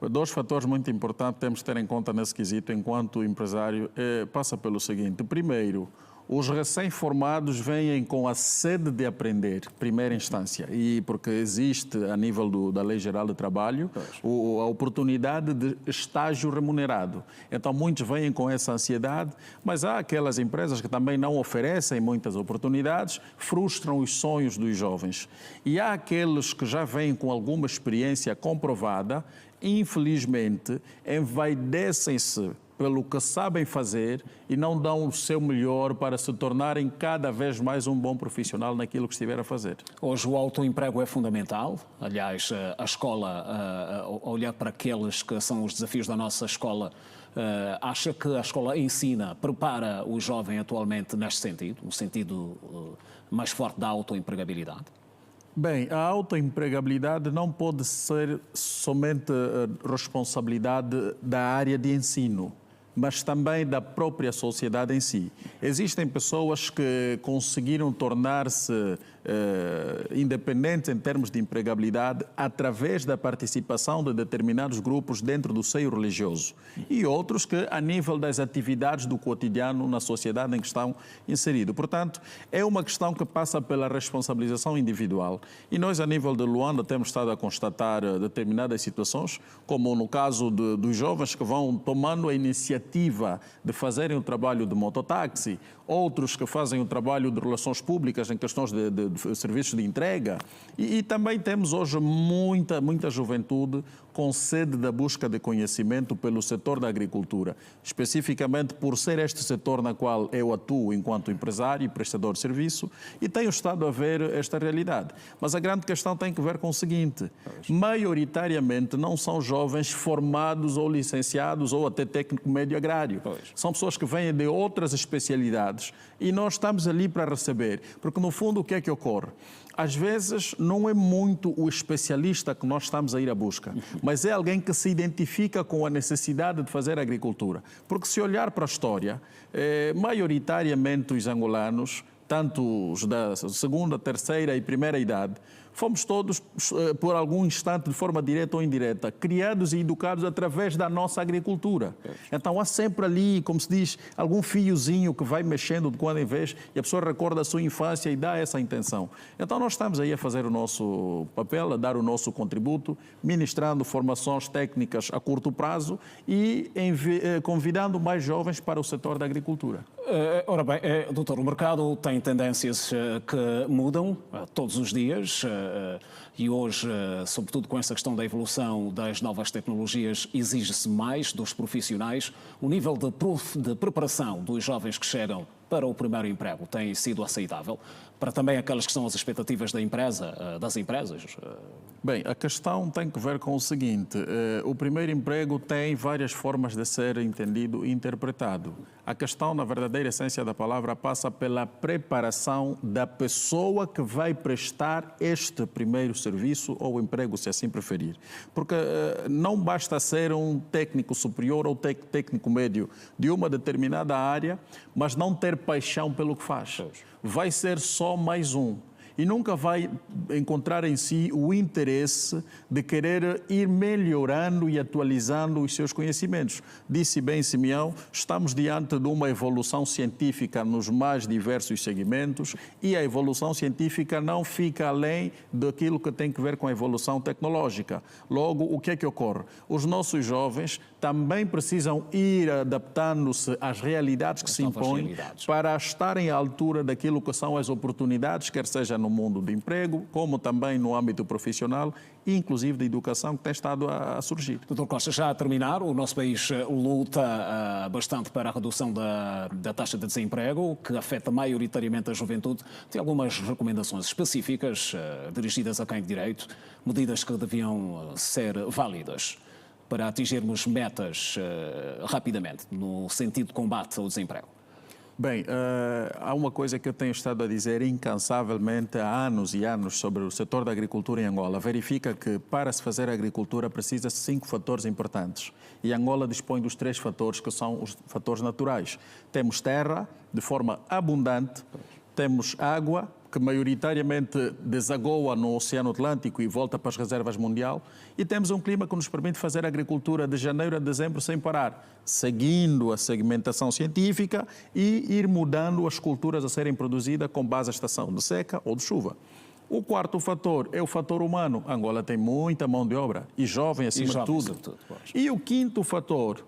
Dois fatores muito importantes que temos que ter em conta nesse quesito enquanto empresário passa pelo seguinte. Primeiro, os recém-formados vêm com a sede de aprender, primeira instância, e porque existe, a nível da Lei Geral de Trabalho, a oportunidade de estágio remunerado. Então, muitos vêm com essa ansiedade, mas há aquelas empresas que também não oferecem muitas oportunidades, frustram os sonhos dos jovens. E há aqueles que já vêm com alguma experiência comprovada, infelizmente, envaidecem-se pelo que sabem fazer e não dão o seu melhor para se tornarem cada vez mais um bom profissional naquilo que estiver a fazer. Hoje o autoemprego é fundamental. Aliás, a escola, olhar para aqueles que são os desafios da nossa escola, acha que a escola ensina, prepara o jovem atualmente neste sentido, no sentido mais forte da autoempregabilidade? Bem, a autoempregabilidade não pode ser somente responsabilidade da área de ensino, mas também da própria sociedade em si. Existem pessoas que conseguiram tornar-se independentes em termos de empregabilidade através da participação de determinados grupos dentro do seio religioso e outros que a nível das atividades do cotidiano na sociedade em que estão inseridos. Portanto, é uma questão que passa pela responsabilização individual e nós a nível de Luanda temos estado a constatar determinadas situações, como no caso dos jovens que vão tomando a iniciativa de fazerem o trabalho de mototáxi, outros que fazem o trabalho de relações públicas em questões de serviços de entrega e também temos hoje muita juventude com sede da busca de conhecimento pelo setor da agricultura, especificamente por ser este setor na qual eu atuo enquanto empresário e prestador de serviço e tenho estado a ver esta realidade. Mas a grande questão tem que ver com o seguinte, maioritariamente não são jovens formados ou licenciados ou até técnico médio agrário. São pessoas que vêm de outras especialidades e nós estamos ali para receber, porque no fundo o que é que ocorre? Às vezes não é muito o especialista que nós estamos a ir à busca, mas é alguém que se identifica com a necessidade de fazer agricultura. Porque se olhar para a história, maioritariamente os angolanos, tanto os da segunda, terceira e primeira idade, fomos todos, por algum instante, de forma direta ou indireta, criados e educados através da nossa agricultura. Então há sempre ali, como se diz, algum fiozinho que vai mexendo de quando em vez e a pessoa recorda a sua infância e dá essa intenção. Então nós estamos aí a fazer o nosso papel, a dar o nosso contributo, ministrando formações técnicas a curto prazo e convidando mais jovens para o setor da agricultura. Ora bem, doutor, o mercado tem tendências que mudam todos os dias e hoje, sobretudo com essa questão da evolução das novas tecnologias, exige-se mais dos profissionais. O nível de preparação dos jovens que chegam para o primeiro emprego tem sido aceitável para também aquelas que são as expectativas das empresas? Bem, a questão tem que ver com o seguinte, o primeiro emprego tem várias formas de ser entendido e interpretado. A questão, na verdadeira essência da palavra, passa pela preparação da pessoa que vai prestar este primeiro serviço ou emprego, se assim preferir. Porque não basta ser um técnico superior ou técnico médio de uma determinada área, mas não ter paixão pelo que faz. Vai ser só mais um. E nunca vai encontrar em si o interesse de querer ir melhorando e atualizando os seus conhecimentos. Disse bem Simeão, estamos diante de uma evolução científica nos mais diversos segmentos e a evolução científica não fica além daquilo que tem que ver com a evolução tecnológica. Logo, o que é que ocorre? Os nossos jovens também precisam ir adaptando-se às realidades que se impõem para estarem à altura daquilo que são as oportunidades, quer seja no mundo do emprego, como também no âmbito profissional, inclusive da educação, que tem estado a surgir. Dr. Costa, já a terminar, o nosso país luta bastante para a redução da taxa de desemprego, que afeta maioritariamente a juventude. Tem algumas recomendações específicas dirigidas a quem de direito, medidas que deviam ser válidas para atingirmos metas rapidamente, no sentido de combate ao desemprego? Bem, há uma coisa que eu tenho estado a dizer incansavelmente há anos e anos sobre o setor da agricultura em Angola. Verifica que para se fazer agricultura precisa-se 5 fatores importantes. E Angola dispõe dos 3 fatores que são os fatores naturais. Temos terra, de forma abundante, temos água, que maioritariamente desagoa no Oceano Atlântico e volta para as reservas mundial, e temos um clima que nos permite fazer agricultura de janeiro a dezembro sem parar, seguindo a segmentação científica e ir mudando as culturas a serem produzidas com base à estação de seca ou de chuva. O quarto fator é o fator humano. Angola tem muita mão de obra e jovem acima de tudo. E o quinto fator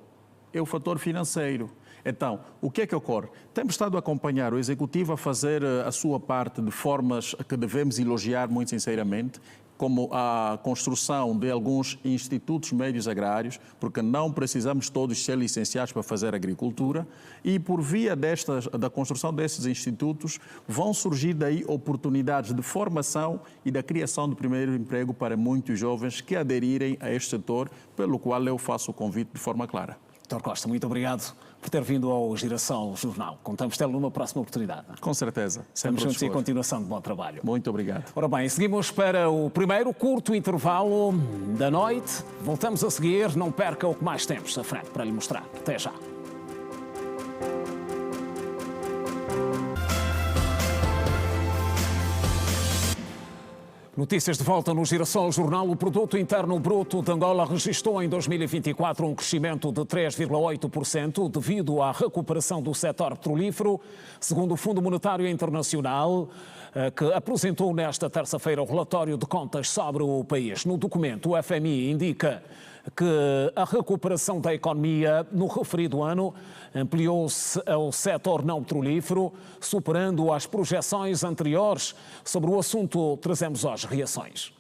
é o fator financeiro. Então, o que é que ocorre? Temos estado a acompanhar o Executivo a fazer a sua parte de formas que devemos elogiar muito sinceramente, como a construção de alguns institutos médios agrários, porque não precisamos todos ser licenciados para fazer agricultura, e por via da construção desses institutos vão surgir daí oportunidades de formação e da criação de primeiro emprego para muitos jovens que aderirem a este setor, pelo qual eu faço o convite de forma clara. Dr. Costa, muito obrigado por ter vindo ao Girassol Jornal. Contamos tê-lo numa próxima oportunidade. Com certeza. Estamos juntos e continuação de bom trabalho. Muito obrigado. Ora bem, seguimos para o primeiro curto intervalo da noite. Voltamos a seguir. Não perca o que mais temos à frente para lhe mostrar. Até já. Notícias de volta no Girassol Jornal. O produto interno bruto de Angola registrou em 2024 um crescimento de 3,8% devido à recuperação do setor petrolífero, segundo o Fundo Monetário Internacional, que apresentou nesta terça-feira o relatório de contas sobre o país. No documento, o FMI indica que a recuperação da economia no referido ano ampliou-se ao setor não petrolífero, superando as projeções anteriores. Sobre o assunto, trazemos hoje reações.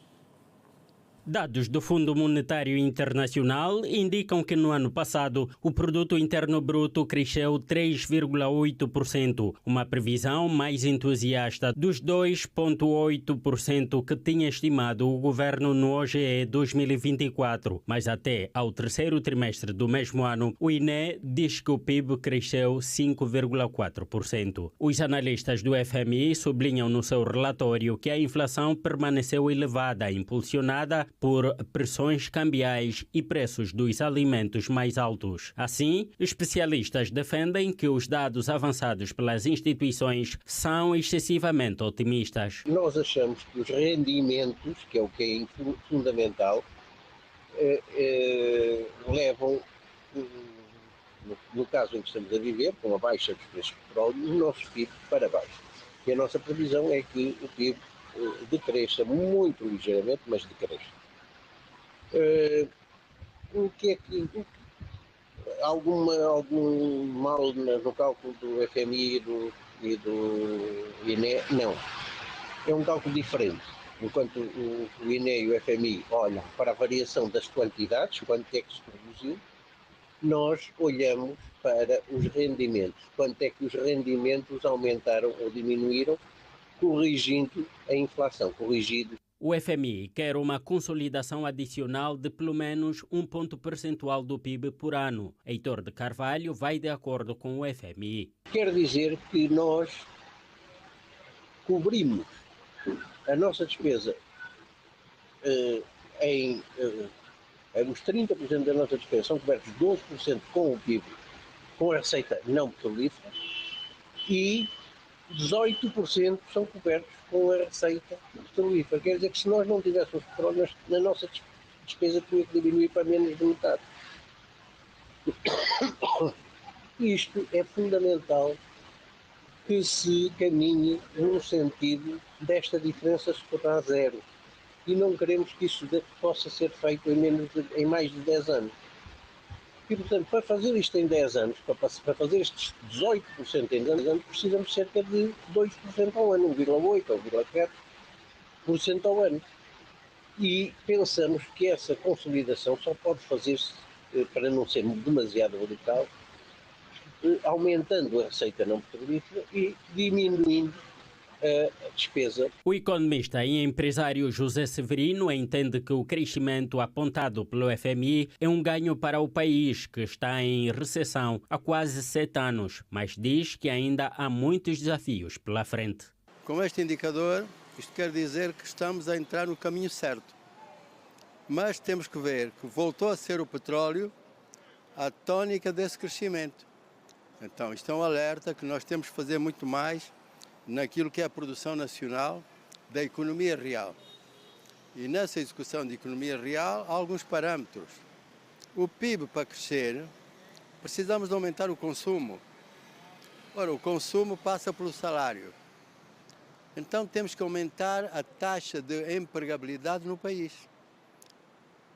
Dados do Fundo Monetário Internacional indicam que no ano passado o produto interno bruto cresceu 3,8%, uma previsão mais entusiasta dos 2,8% que tinha estimado o governo no OGE 2024. Mas até ao terceiro trimestre do mesmo ano, o INE diz que o PIB cresceu 5,4%. Os analistas do FMI sublinham no seu relatório que a inflação permaneceu elevada, impulsionada por pressões cambiais e preços dos alimentos mais altos. Assim, especialistas defendem que os dados avançados pelas instituições são excessivamente otimistas. Nós achamos que os rendimentos, que é o que é fundamental, levam, no caso em que estamos a viver, com a baixa dos preços do petróleo, o nosso PIB para baixo. E a nossa previsão é que o PIB decresça muito ligeiramente, mas decresça. O que é que algum mal no cálculo do FMI e do INE? Não. É um cálculo diferente. Enquanto o INE e o FMI olham para a variação das quantidades, quanto é que se produziu, nós olhamos para os rendimentos. Quanto é que os rendimentos aumentaram ou diminuíram, corrigindo a inflação, O FMI quer uma consolidação adicional de pelo menos 1 ponto percentual do PIB por ano. Heitor de Carvalho vai de acordo com o FMI. Quer dizer que nós cobrimos a nossa despesa os 30% da nossa despesa são cobertos 12% com o PIB, com a receita não petrolífera, e 18% são cobertos com a receita petrolífera. Quer dizer que se nós não tivéssemos petróleo, a nossa despesa teria que diminuir para menos de metade. Isto é fundamental que se caminhe no sentido desta diferença se tornar zero. E não queremos que isso possa ser feito em mais de 10 anos. E, portanto, para fazer isto em 10 anos, para fazer estes 18% em 10 anos, precisamos de cerca de 2% ao ano, 1,8% ou 1,7%. 7% ao ano. E pensamos que essa consolidação só pode fazer-se, para não ser demasiado radical, aumentando a receita não petrolífera e diminuindo a despesa. O economista e empresário José Severino entende que o crescimento apontado pelo FMI é um ganho para o país, que está em recessão há quase 7 anos, mas diz que ainda há muitos desafios pela frente. Com este indicador, isto quer dizer que estamos a entrar no caminho certo. Mas temos que ver que voltou a ser o petróleo a tónica desse crescimento. Então, isto é um alerta que nós temos que fazer muito mais naquilo que é a produção nacional da economia real. E nessa execução de economia real há alguns parâmetros. O PIB, para crescer, precisamos de aumentar o consumo. Ora, o consumo passa pelo salário. Então temos que aumentar a taxa de empregabilidade no país.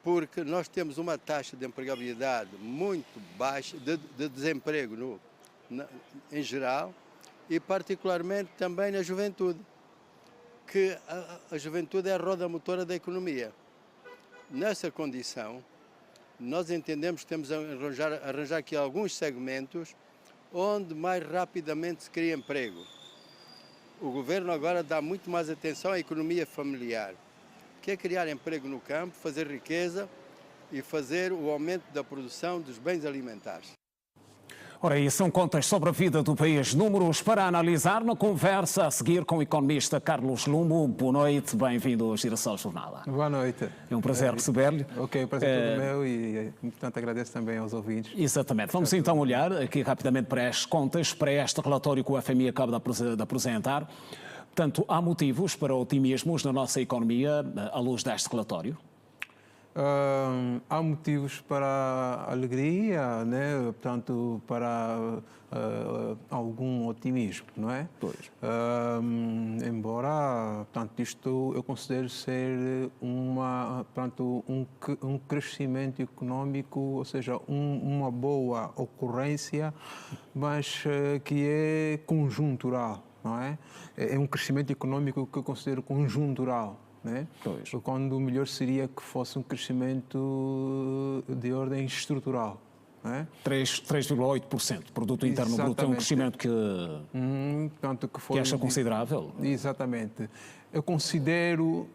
Porque nós temos uma taxa de empregabilidade muito baixa, de desemprego em geral, e particularmente também na juventude, que a juventude é a roda motora da economia. Nessa condição, nós entendemos que temos que arranjar aqui alguns segmentos onde mais rapidamente se cria emprego. O governo agora dá muito mais atenção à economia familiar, que é criar emprego no campo, fazer riqueza e fazer o aumento da produção dos bens alimentares. Ora, aí são contas sobre a vida do país. Números para analisar na conversa a seguir com o economista Carlos Lumbo. Boa noite, bem-vindo ao Girassol Jornal. Boa noite. É um prazer receber-lhe. Ok, o prazer é todo meu e, portanto, agradeço também aos ouvintes. Exatamente. Vamos então olhar aqui rapidamente para as contas, para este relatório que o FMI acaba de apresentar. Portanto, há motivos para otimismos na nossa economia à luz deste relatório? Há motivos para alegria, né? Portanto, para algum otimismo, não é? Pois. Embora, portanto, isto eu considero ser um crescimento económico, ou seja, uma boa ocorrência, mas que é conjuntural, não é? É um crescimento económico que eu considero conjuntural. Né? Quando o melhor seria que fosse um crescimento de ordem estrutural. Né? 3,8%. Produto Interno Bruto é um crescimento que acha considerável? Exatamente. Eu considero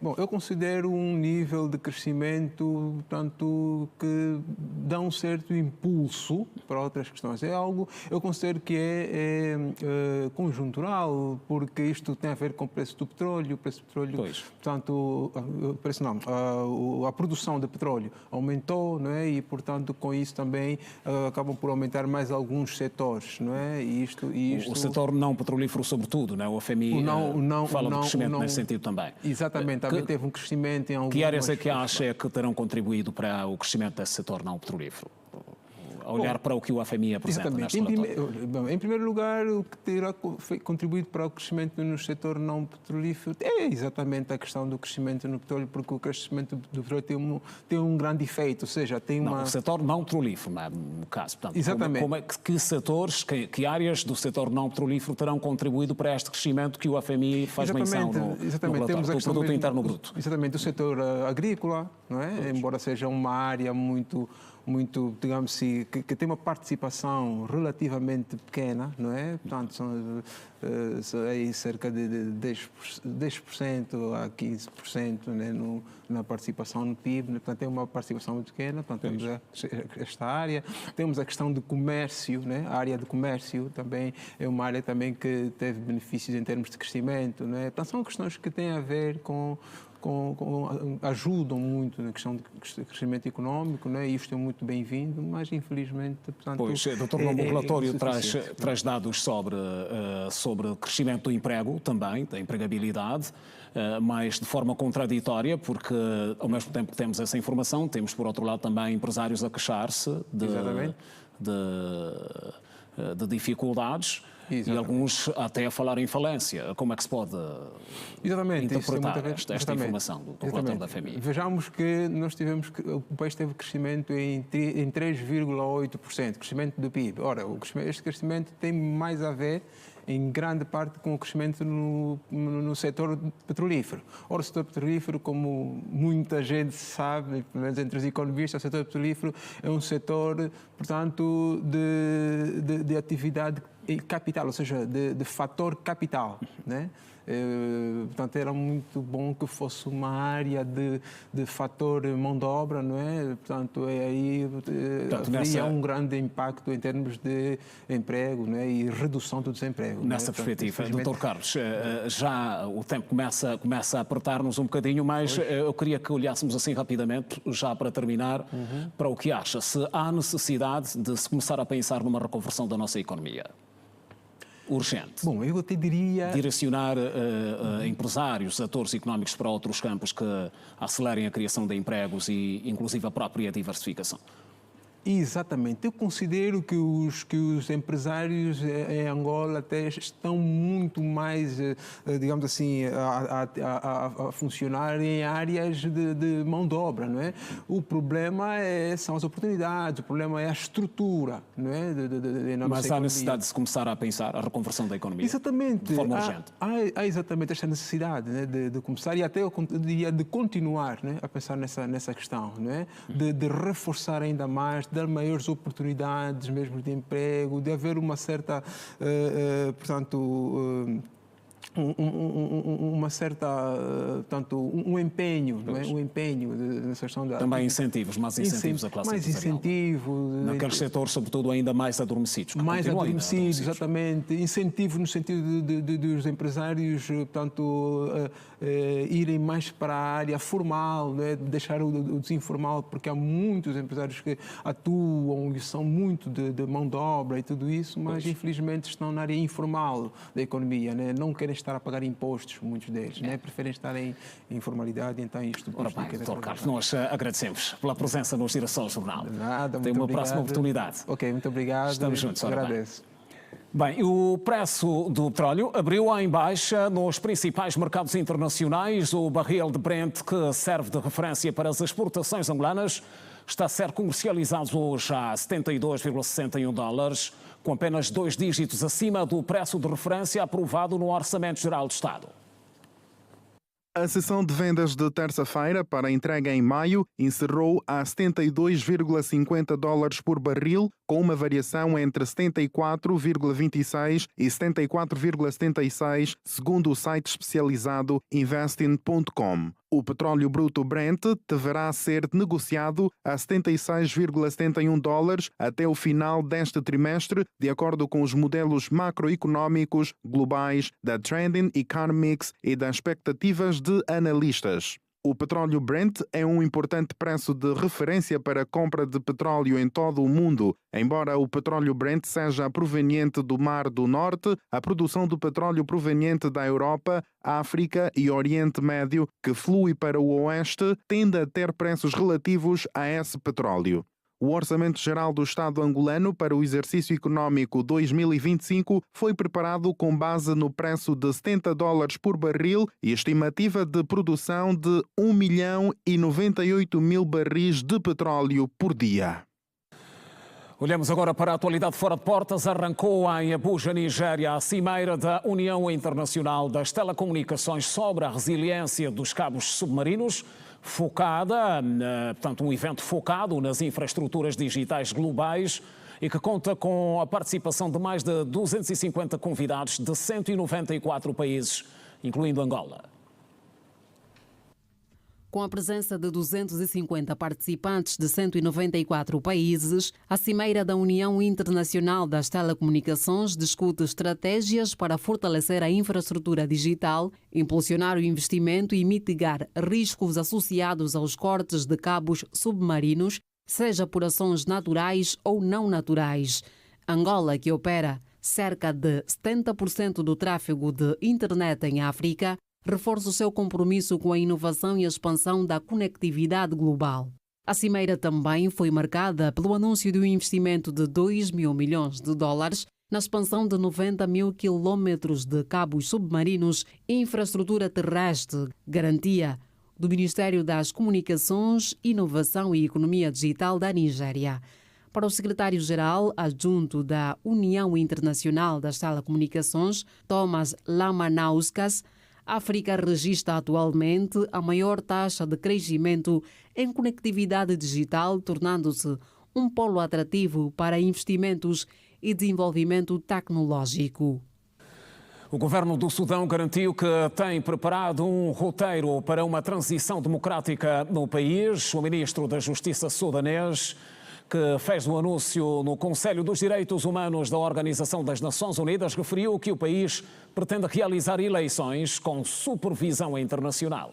um nível de crescimento, portanto, que dá um certo impulso para outras questões. É algo, eu considero que é conjuntural, porque isto tem a ver com o preço do petróleo. O preço do petróleo, portanto, a produção de petróleo aumentou, não é? E, portanto, com isso também acabam por aumentar mais alguns setores, não é? O setor não petrolífero, sobretudo, não é? O FMI fala de crescimento nesse sentido também. Exatamente, também teve um crescimento em algumas... Que áreas é que acha que terão contribuído para o crescimento desse setor não petrolífero? A olhar para o que o FMI apresenta neste relatório. Em primeiro lugar, o que terá contribuído para o crescimento no setor não petrolífero é exatamente a questão do crescimento no petróleo, porque o crescimento do petróleo tem um grande efeito, ou seja, tem uma... o setor não petrolífero, não é? No caso. Portanto, exatamente. Que setores, que áreas do setor não petrolífero terão contribuído para este crescimento que o FMI faz menção no relatório, temos do Produto Interno Bruto? Exatamente, o setor agrícola, não é? Embora seja uma área muito, digamos assim, que tem uma participação relativamente pequena, não é? Portanto, são aí cerca de 10% a 15%, né, na participação no PIB, portanto, tem uma participação muito pequena, portanto, temos esta área. Temos a questão do comércio, né? A área de comércio também é uma área também que teve benefícios em termos de crescimento, não é? Portanto, são questões que têm a ver ajudam muito na questão de crescimento económico, né? Isto é muito bem-vindo, mas infelizmente... Portanto, pois, Dr. Lombo, o relatório traz dados sobre crescimento do emprego também, da empregabilidade, mas de forma contraditória, porque ao mesmo tempo que temos essa informação, temos por outro lado também empresários a queixar-se de dificuldades. E alguns até a falar em falência. Como é que se pode interpretar esta informação do relatório da FMI? Vejamos que o país teve crescimento em 3,8%, crescimento do PIB. Ora, este crescimento tem mais a ver em grande parte com o crescimento no setor petrolífero. Ora, o setor petrolífero, como muita gente sabe, pelo menos entre os economistas, o setor petrolífero é um setor, portanto, de atividade capital, ou seja, de fator capital, né? Portanto, era muito bom que fosse uma área de fator mão de obra, não é? Portanto, aí haveria um grande impacto em termos de emprego, não é? E redução do desemprego. Nessa perspectiva, Dr. Carlos, já o tempo começa a apertar-nos um bocadinho, mas eu queria que olhássemos assim rapidamente, já para terminar, para o que acha, se há necessidade de se começar a pensar numa reconversão da nossa economia. Urgente. Bom, eu até diria... Direcionar empresários, atores económicos para outros campos que acelerem a criação de empregos e, inclusive, a própria diversificação. Exatamente. Eu considero que os empresários em Angola até estão muito mais, digamos assim, a funcionar em áreas de mão de obra, não é? O problema são as oportunidades, o problema é a estrutura, não é? Mas há necessidade de se começar a pensar a reconversão da economia. Exatamente. De forma urgente. Há exatamente esta necessidade, né, de começar e até eu diria de continuar, né, a pensar nessa questão, não é? De reforçar ainda mais, dar maiores oportunidades mesmo de emprego, de haver uma certa, portanto, uma certa, portanto, um empenho, não é? Um empenho nessa questão da... Também incentivos, mais incentivos à classe empresarial. Mais incentivo... Naqueles setores, sobretudo, ainda mais adormecidos. Mais adormecidos, exatamente. Incentivo no sentido de os empresários, portanto, irem mais para a área formal, não é? Deixar o desinformal, porque há muitos empresários que atuam e são muito de mão de obra e tudo isso, mas infelizmente estão na área informal da economia, né? Não querem estar a pagar impostos, muitos deles, né? Preferem estar em informalidade, então isto... Ora bem, Dr. Carlos, nós agradecemos pela presença no Girassol Jornal. De nada, Tem uma próxima oportunidade. Ok, muito obrigado. Estamos juntos. Agradeço. Bem, o preço do petróleo abriu em baixa nos principais mercados internacionais. O barril de Brent, que serve de referência para as exportações angolanas, está a ser comercializado hoje a $72,61, com apenas 2 dígitos acima do preço de referência aprovado no Orçamento Geral do Estado. A sessão de vendas de terça-feira para entrega em maio encerrou a $72,50 por barril, com uma variação entre 74,26 e 74,76, segundo o site especializado investing.com. O petróleo bruto Brent deverá ser negociado a $76,71 até o final deste trimestre, de acordo com os modelos macroeconómicos globais da Trending Economics e das expectativas de analistas. O petróleo Brent é um importante preço de referência para a compra de petróleo em todo o mundo. Embora o petróleo Brent seja proveniente do Mar do Norte, a produção do petróleo proveniente da Europa, África e Oriente Médio, que flui para o Oeste, tende a ter preços relativos a esse petróleo. O Orçamento Geral do Estado angolano para o exercício econômico 2025 foi preparado com base no preço de $70 por barril e estimativa de produção de 1.098.000 barris de petróleo por dia. Olhamos agora para a atualidade fora de portas. Arrancou em Abuja, Nigéria, a cimeira da União Internacional das Telecomunicações sobre a resiliência dos cabos submarinos, um evento focado nas infraestruturas digitais globais e que conta com a participação de mais de 250 convidados de 194 países, incluindo Angola. Com a presença de 250 participantes de 194 países, a Cimeira da União Internacional das Telecomunicações discute estratégias para fortalecer a infraestrutura digital, impulsionar o investimento e mitigar riscos associados aos cortes de cabos submarinos, seja por ações naturais ou não naturais. Angola, que opera cerca de 70% do tráfego de internet em África, reforça o seu compromisso com a inovação e a expansão da conectividade global. A cimeira também foi marcada pelo anúncio de um investimento de $2 mil milhões na expansão de 90 mil quilómetros de cabos submarinos e infraestrutura terrestre, garantia do Ministério das Comunicações, Inovação e Economia Digital da Nigéria. Para o secretário-geral adjunto da União Internacional das Telecomunicações, Thomas Lamanauskas, a África registra atualmente a maior taxa de crescimento em conectividade digital, tornando-se um polo atrativo para investimentos e desenvolvimento tecnológico. O governo do Sudão garantiu que tem preparado um roteiro para uma transição democrática no país. O ministro da Justiça sudanês, que fez o anúncio no Conselho dos Direitos Humanos da Organização das Nações Unidas, referiu que o país pretende realizar eleições com supervisão internacional.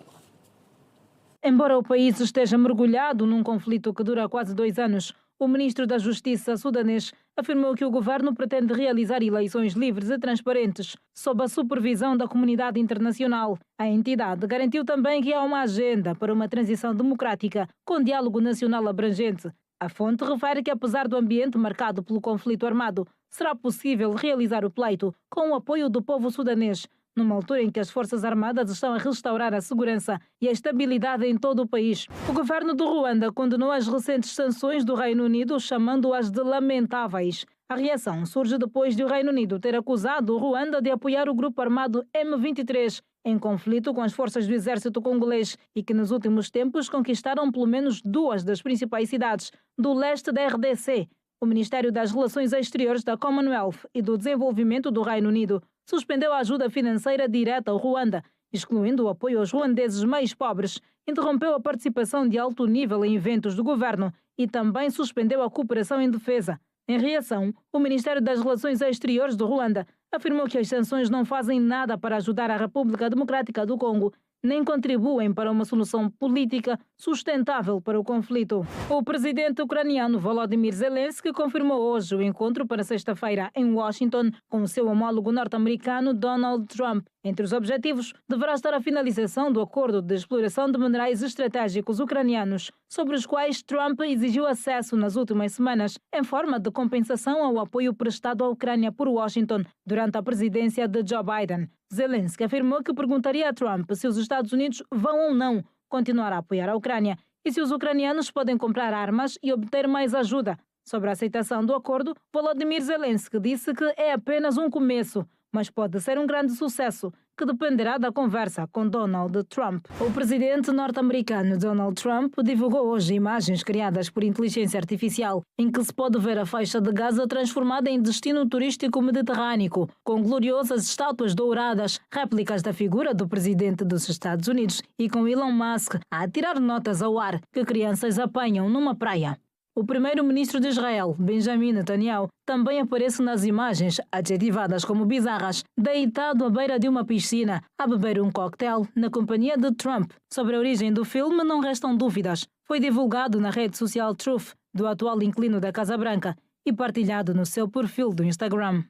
Embora o país esteja mergulhado num conflito que dura quase 2 anos, o ministro da Justiça sudanês afirmou que o governo pretende realizar eleições livres e transparentes, sob a supervisão da comunidade internacional. A entidade garantiu também que há uma agenda para uma transição democrática com diálogo nacional abrangente. A fonte refere que, apesar do ambiente marcado pelo conflito armado, será possível realizar o pleito com o apoio do povo sudanês, numa altura em que as Forças Armadas estão a restaurar a segurança e a estabilidade em todo o país. O governo do Ruanda condenou as recentes sanções do Reino Unido, chamando-as de lamentáveis. A reação surge depois de o Reino Unido ter acusado o Ruanda de apoiar o grupo armado M23, em conflito com as forças do exército congolês e que nos últimos tempos conquistaram pelo menos 2 das principais cidades do leste da RDC. O Ministério das Relações Exteriores da Commonwealth e do Desenvolvimento do Reino Unido suspendeu a ajuda financeira direta ao Ruanda, excluindo o apoio aos ruandeses mais pobres, interrompeu a participação de alto nível em eventos do governo e também suspendeu a cooperação em defesa. Em reação, o Ministério das Relações Exteriores do Ruanda afirmou que as sanções não fazem nada para ajudar a República Democrática do Congo, nem contribuem para uma solução política sustentável para o conflito. O presidente ucraniano Volodymyr Zelensky confirmou hoje o encontro para sexta-feira em Washington com o seu homólogo norte-americano Donald Trump. Entre os objetivos, deverá estar a finalização do acordo de exploração de minerais estratégicos ucranianos, sobre os quais Trump exigiu acesso nas últimas semanas, em forma de compensação ao apoio prestado à Ucrânia por Washington durante a presidência de Joe Biden. Zelensky afirmou que perguntaria a Trump se os Estados Unidos vão ou não continuar a apoiar a Ucrânia e se os ucranianos podem comprar armas e obter mais ajuda. Sobre a aceitação do acordo, Volodymyr Zelensky disse que é apenas um começo, mas pode ser um grande sucesso, que dependerá da conversa com Donald Trump. O presidente norte-americano Donald Trump divulgou hoje imagens criadas por inteligência artificial, em que se pode ver a faixa de Gaza transformada em destino turístico mediterrâneo, com gloriosas estátuas douradas, réplicas da figura do presidente dos Estados Unidos e com Elon Musk a atirar notas ao ar que crianças apanham numa praia. O primeiro-ministro de Israel, Benjamin Netanyahu, também aparece nas imagens, adjetivadas como bizarras, deitado à beira de uma piscina, a beber um coquetel na companhia de Trump. Sobre a origem do filme não restam dúvidas. Foi divulgado na rede social Truth, do atual inquilino da Casa Branca, e partilhado no seu perfil do Instagram.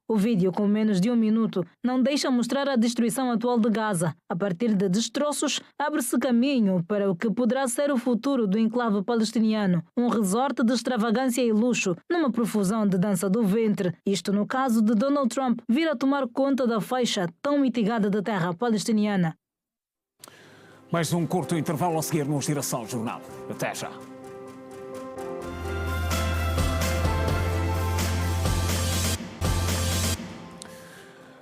O vídeo, com menos de 1 minuto, não deixa mostrar a destruição atual de Gaza. A partir de destroços, abre-se caminho para o que poderá ser o futuro do enclave palestiniano, um resort de extravagância e luxo, numa profusão de dança do ventre. Isto no caso de Donald Trump vir a tomar conta da faixa tão mitigada de terra palestiniana. Mais um curto intervalo a seguir no Girassol Jornal. Até já.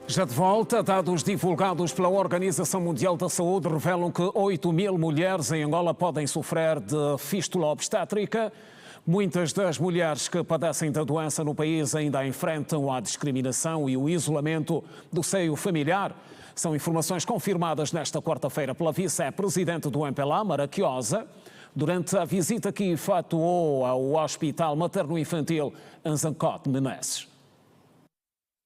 Já de volta, dados divulgados pela Organização Mundial da Saúde revelam que 8.000 mulheres em Angola podem sofrer de fístula obstétrica. Muitas das mulheres que padecem da doença no país ainda enfrentam a discriminação e o isolamento do seio familiar. São informações confirmadas nesta quarta-feira pela vice-presidente do MPLA, Maraquiosa, durante a visita que efetuou ao Hospital Materno-Infantil Anzacote Menezes.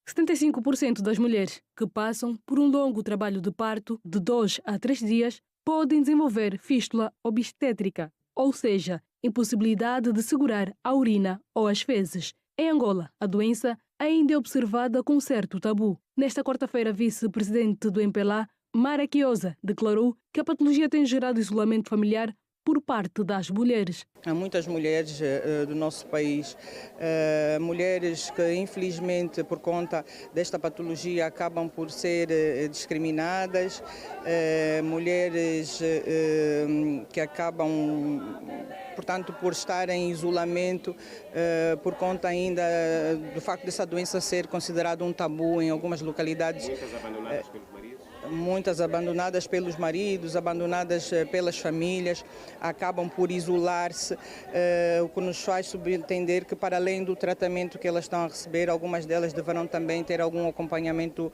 75% das mulheres que passam por um longo trabalho de parto de 2 a 3 dias podem desenvolver fístula obstétrica, ou seja, impossibilidade de segurar a urina ou as fezes. Em Angola, a doença ainda é observada com certo tabu. Nesta quarta-feira, a vice-presidente do MPLA, Maraquiosa, declarou que a patologia tem gerado isolamento familiar por parte das mulheres. Há muitas mulheres do nosso país, mulheres que infelizmente por conta desta patologia acabam por ser discriminadas, mulheres que acabam, portanto, por estar em isolamento, por conta ainda do facto dessa doença ser considerada um tabu em algumas localidades. Muitas abandonadas pelos maridos, abandonadas pelas famílias, acabam por isolar-se, o que nos faz subentender que, para além do tratamento que elas estão a receber, algumas delas deverão também ter algum acompanhamento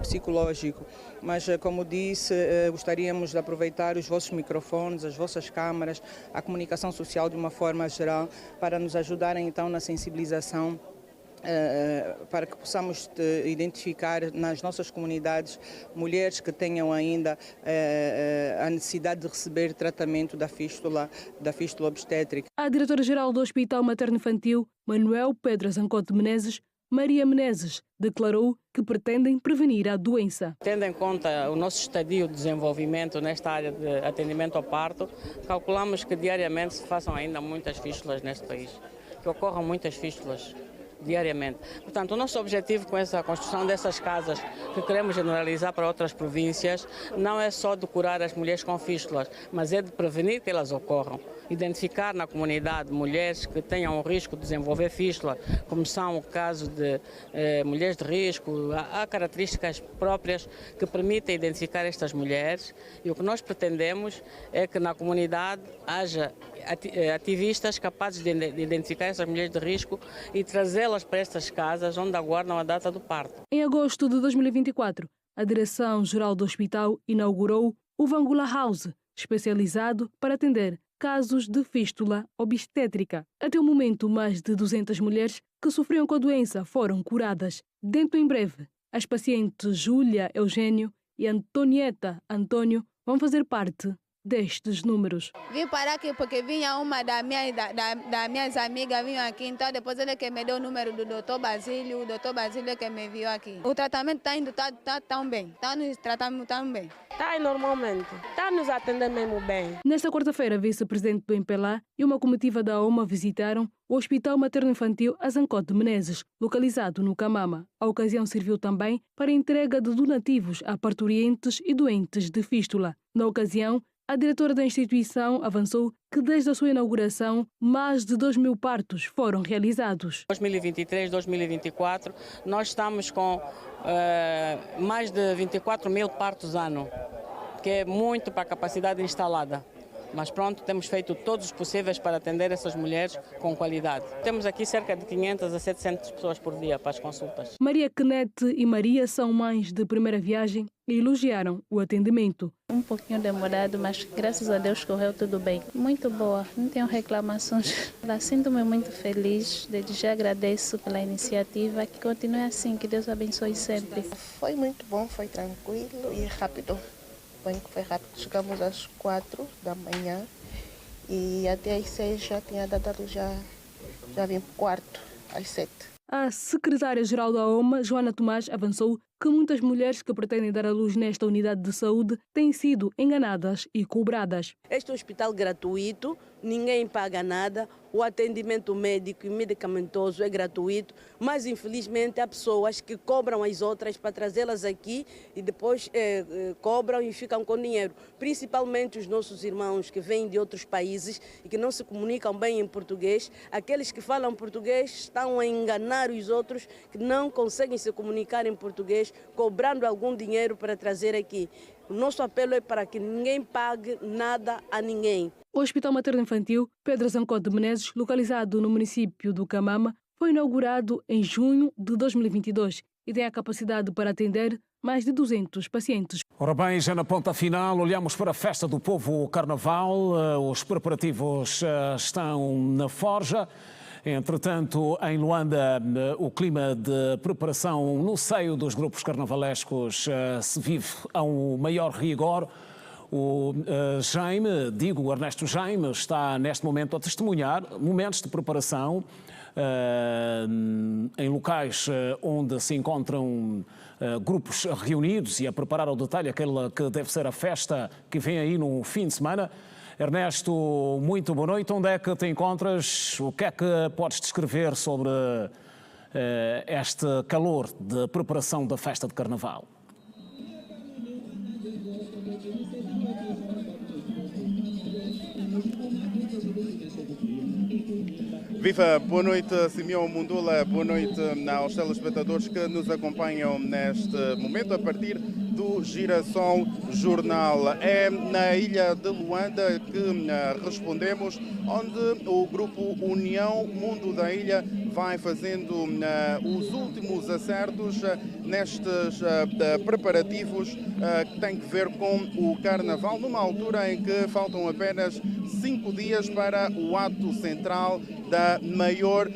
psicológico. Mas, como disse, gostaríamos de aproveitar os vossos microfones, as vossas câmaras, a comunicação social de uma forma geral, para nos ajudarem então na sensibilização, para que possamos identificar nas nossas comunidades mulheres que tenham ainda a necessidade de receber tratamento da fístula obstétrica. A diretora-geral do Hospital Materno-Infantil, Manuel Pedro Zancote Menezes, Maria Menezes, declarou que pretendem prevenir a doença. Tendo em conta o nosso estadio de desenvolvimento nesta área de atendimento ao parto, calculamos que diariamente se façam ainda muitas fístulas neste país, que ocorram muitas fístulas diariamente. Portanto, o nosso objetivo com essa construção dessas casas, que queremos generalizar para outras províncias, não é só de curar as mulheres com fístulas, mas é de prevenir que elas ocorram. Identificar na comunidade mulheres que tenham o risco de desenvolver fístula, como são o caso de mulheres de risco. Há características próprias que permitem identificar estas mulheres, e o que nós pretendemos é que na comunidade haja ativistas capazes de identificar essas mulheres de risco e trazê-las para estas casas onde aguardam a data do parto. Em agosto de 2024, a Direção-Geral do Hospital inaugurou o Vangula House, especializado para atender casos de fístula obstétrica. Até o momento, mais de 200 mulheres que sofriam com a doença foram curadas. Dentro em breve, as pacientes Júlia Eugênio e Antonieta Antônio vão fazer parte destes números. Vim parar aqui porque vinha uma das minhas amigas, vinha aqui, então depois ele que me deu o número do Dr. Basílio, o Dr. Basílio que me viu aqui. O tratamento está indo tão bem, está nos tratando tão bem. Está aí normalmente, está nos atendendo mesmo bem. Nesta quarta-feira, a vice-presidente do MPLA e uma comitiva da OMA visitaram o Hospital Materno-Infantil Zancote Menezes, localizado no Camama. A ocasião serviu também para a entrega de donativos a parturientes e doentes de fístula. Na ocasião, a diretora da instituição avançou que desde a sua inauguração, mais de 2.000 partos foram realizados. Em 2023, 2024, nós estamos com mais de 24.000 partos ano, que é muito para a capacidade instalada. Mas pronto, temos feito todos os possíveis para atender essas mulheres com qualidade. Temos aqui cerca de 500 a 700 pessoas por dia para as consultas. Maria Kenete e Maria são mães de primeira viagem e elogiaram o atendimento. Um pouquinho demorado, mas graças a Deus correu tudo bem. Muito boa, não tenho reclamações. Sinto-me muito feliz, desde já agradeço pela iniciativa, que continue assim, que Deus abençoe sempre. Foi muito bom, foi tranquilo e rápido. Foi rápido, chegamos às 4 da manhã e até às 6 já tinha dado já vim para o quarto, às 7. A secretária-geral da OMA, Joana Tomás, avançou que muitas mulheres que pretendem dar à luz nesta unidade de saúde têm sido enganadas e cobradas. Este é um hospital gratuito, ninguém paga nada, o atendimento médico e medicamentoso é gratuito, mas infelizmente há pessoas que cobram as outras para trazê-las aqui e depois cobram e ficam com dinheiro. Principalmente os nossos irmãos que vêm de outros países e que não se comunicam bem em português. Aqueles que falam português estão a enganar os outros que não conseguem se comunicar em português, cobrando algum dinheiro para trazer aqui. O nosso apelo é para que ninguém pague nada a ninguém. O Hospital Materno-Infantil Pedro Zancote Menezes, localizado no município do Camama, foi inaugurado em junho de 2022 e tem a capacidade para atender mais de 200 pacientes. Ora bem, já na ponta final, olhamos para a festa do povo Carnaval. Os preparativos estão na forja. Entretanto, em Luanda, o clima de preparação no seio dos grupos carnavalescos se vive a um maior rigor. O Ernesto Jaime, está neste momento a testemunhar momentos de preparação em locais onde se encontram grupos reunidos e a preparar ao detalhe aquela que deve ser a festa que vem aí no fim de semana. Ernesto, muito boa noite. Onde é que te encontras? O que é que podes descrever sobre este calor de preparação da festa de Carnaval? Viva, boa noite Simeão Mundula, boa noite aos telespectadores que nos acompanham neste momento a partir do Girassol Jornal. É na ilha de Luanda que respondemos, onde o grupo União Mundo da Ilha vai fazendo os últimos acertos nestes preparativos que têm que ver com o Carnaval, numa altura em que faltam apenas 5 dias para o ato central da maior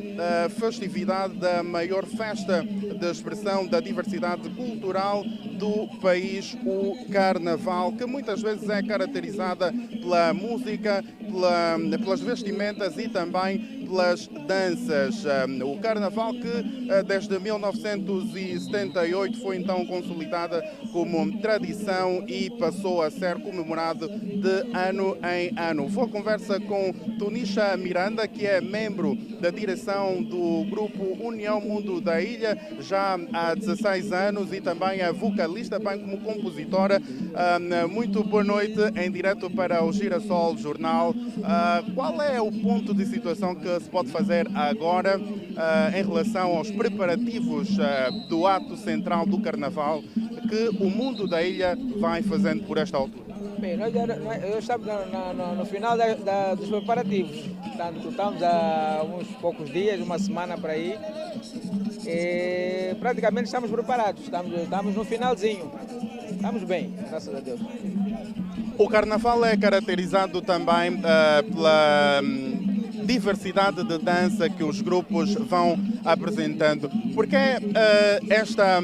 festividade, da maior festa de expressão da diversidade cultural do país, o Carnaval, que muitas vezes é caracterizada pela música, pelas vestimentas e também pelas danças. O Carnaval que desde 1978 foi então consolidada como tradição e passou a ser comemorado de ano em ano. Vou à conversa com Tunisha Miranda, que é membro da direção do grupo União Mundo da Ilha já há 16 anos e também é vocalista, bem como compositora. Muito boa noite, em direto para o Girassol Jornal. Qual é o ponto de situação que se pode fazer agora em relação aos preparativos do ato central do Carnaval que o Mundo da Ilha vai fazendo por esta altura? Bem, nós estamos no final dos preparativos. Portanto, estamos há uns poucos dias, uma semana para aí, e praticamente estamos preparados. Estamos no finalzinho. Estamos bem, graças a Deus. O Carnaval é caracterizado também pela diversidade de dança que os grupos vão apresentando. Porque esta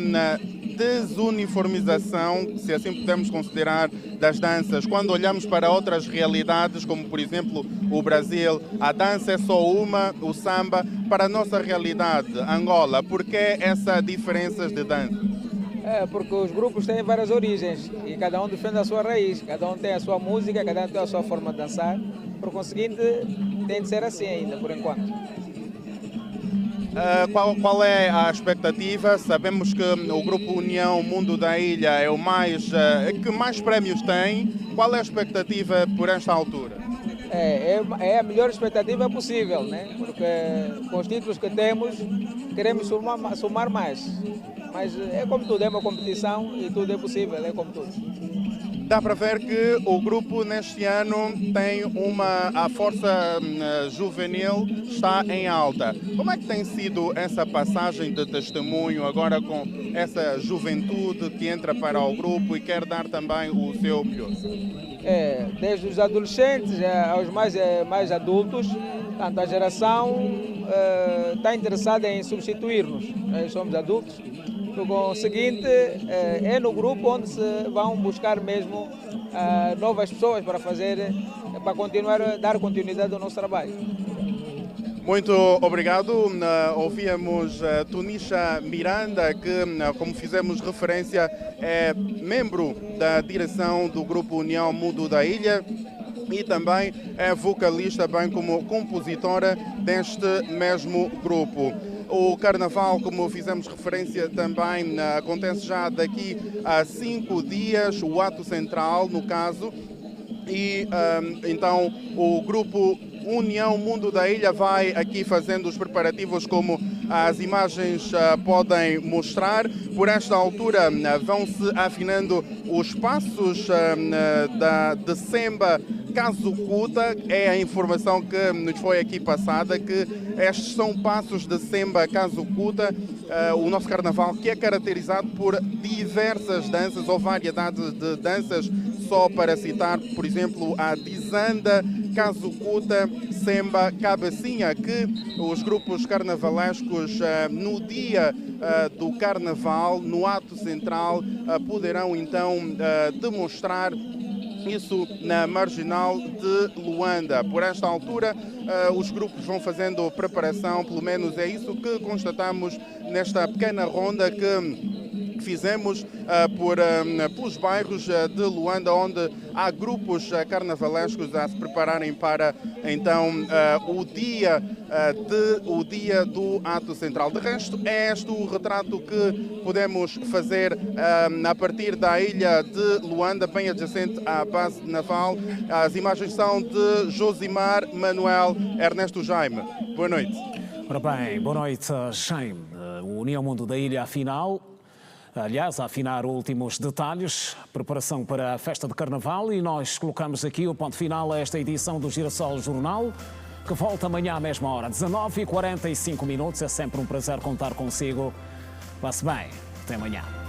desuniformização, se assim podemos considerar, das danças, quando olhamos para outras realidades, como por exemplo o Brasil, a dança é só uma, o samba. Para a nossa realidade, Angola, por que essa diferença de dança? Porque os grupos têm várias origens e cada um defende a sua raiz, cada um tem a sua música, cada um tem a sua forma de dançar. Por conseguinte, tem de ser assim ainda, por enquanto. Qual é a expectativa? Sabemos que o Grupo União Mundo da Ilha é o que mais prémios tem. Qual é a expectativa por esta altura? É a melhor expectativa possível, né? Porque com os títulos que temos, queremos somar mais. Mas é como tudo, é uma competição e tudo é possível, é como tudo. Dá para ver que o grupo neste ano tem a força juvenil está em alta. Como é que tem sido essa passagem de testemunho agora com essa juventude que entra para o grupo e quer dar também o seu melhor? Desde os adolescentes aos mais adultos, tanto a geração está interessada em substituir-nos. Nós somos adultos. No conseguinte, é no grupo onde se vão buscar mesmo novas pessoas para continuar a dar continuidade ao nosso trabalho. Muito obrigado. Ouvíamos Tunisha Miranda, que, como fizemos referência, é membro da direção do Grupo União Mundo da Ilha e também é vocalista, bem como compositora deste mesmo grupo. O Carnaval, como fizemos referência também, acontece já daqui a 5 dias, o ato central, no caso, e então o grupo União Mundo da Ilha vai aqui fazendo os preparativos, como as imagens podem mostrar. Por esta altura vão-se afinando os passos de Semba Kazukuta. É a informação que nos foi aqui passada, que estes são passos de Semba Kazukuta, o nosso carnaval, que é caracterizado por diversas danças ou variedades de danças. Só para citar, por exemplo, a Dizanda, Kazukuta, Semba, Cabecinha, que os grupos carnavalescos no dia do carnaval, no ato central, poderão então demonstrar isso na Marginal de Luanda. Por esta altura, os grupos vão fazendo preparação, pelo menos é isso que constatamos nesta pequena ronda que fizemos pelos bairros de Luanda, onde há grupos carnavalescos a se prepararem para então o dia do ato central. De resto, é este o retrato que podemos fazer a partir da ilha de Luanda, bem adjacente à base naval. As imagens são de Josimar Manuel Ernesto Jaime. Boa noite. Ora bem, boa noite, Jaime. O União Mundo da Ilha, afinal, aliás, a afinar últimos detalhes, preparação para a festa de Carnaval, e nós colocamos aqui o ponto final a esta edição do Girassol Jornal, que volta amanhã à mesma hora, 19h45. É sempre um prazer contar consigo. Passe bem. Até amanhã.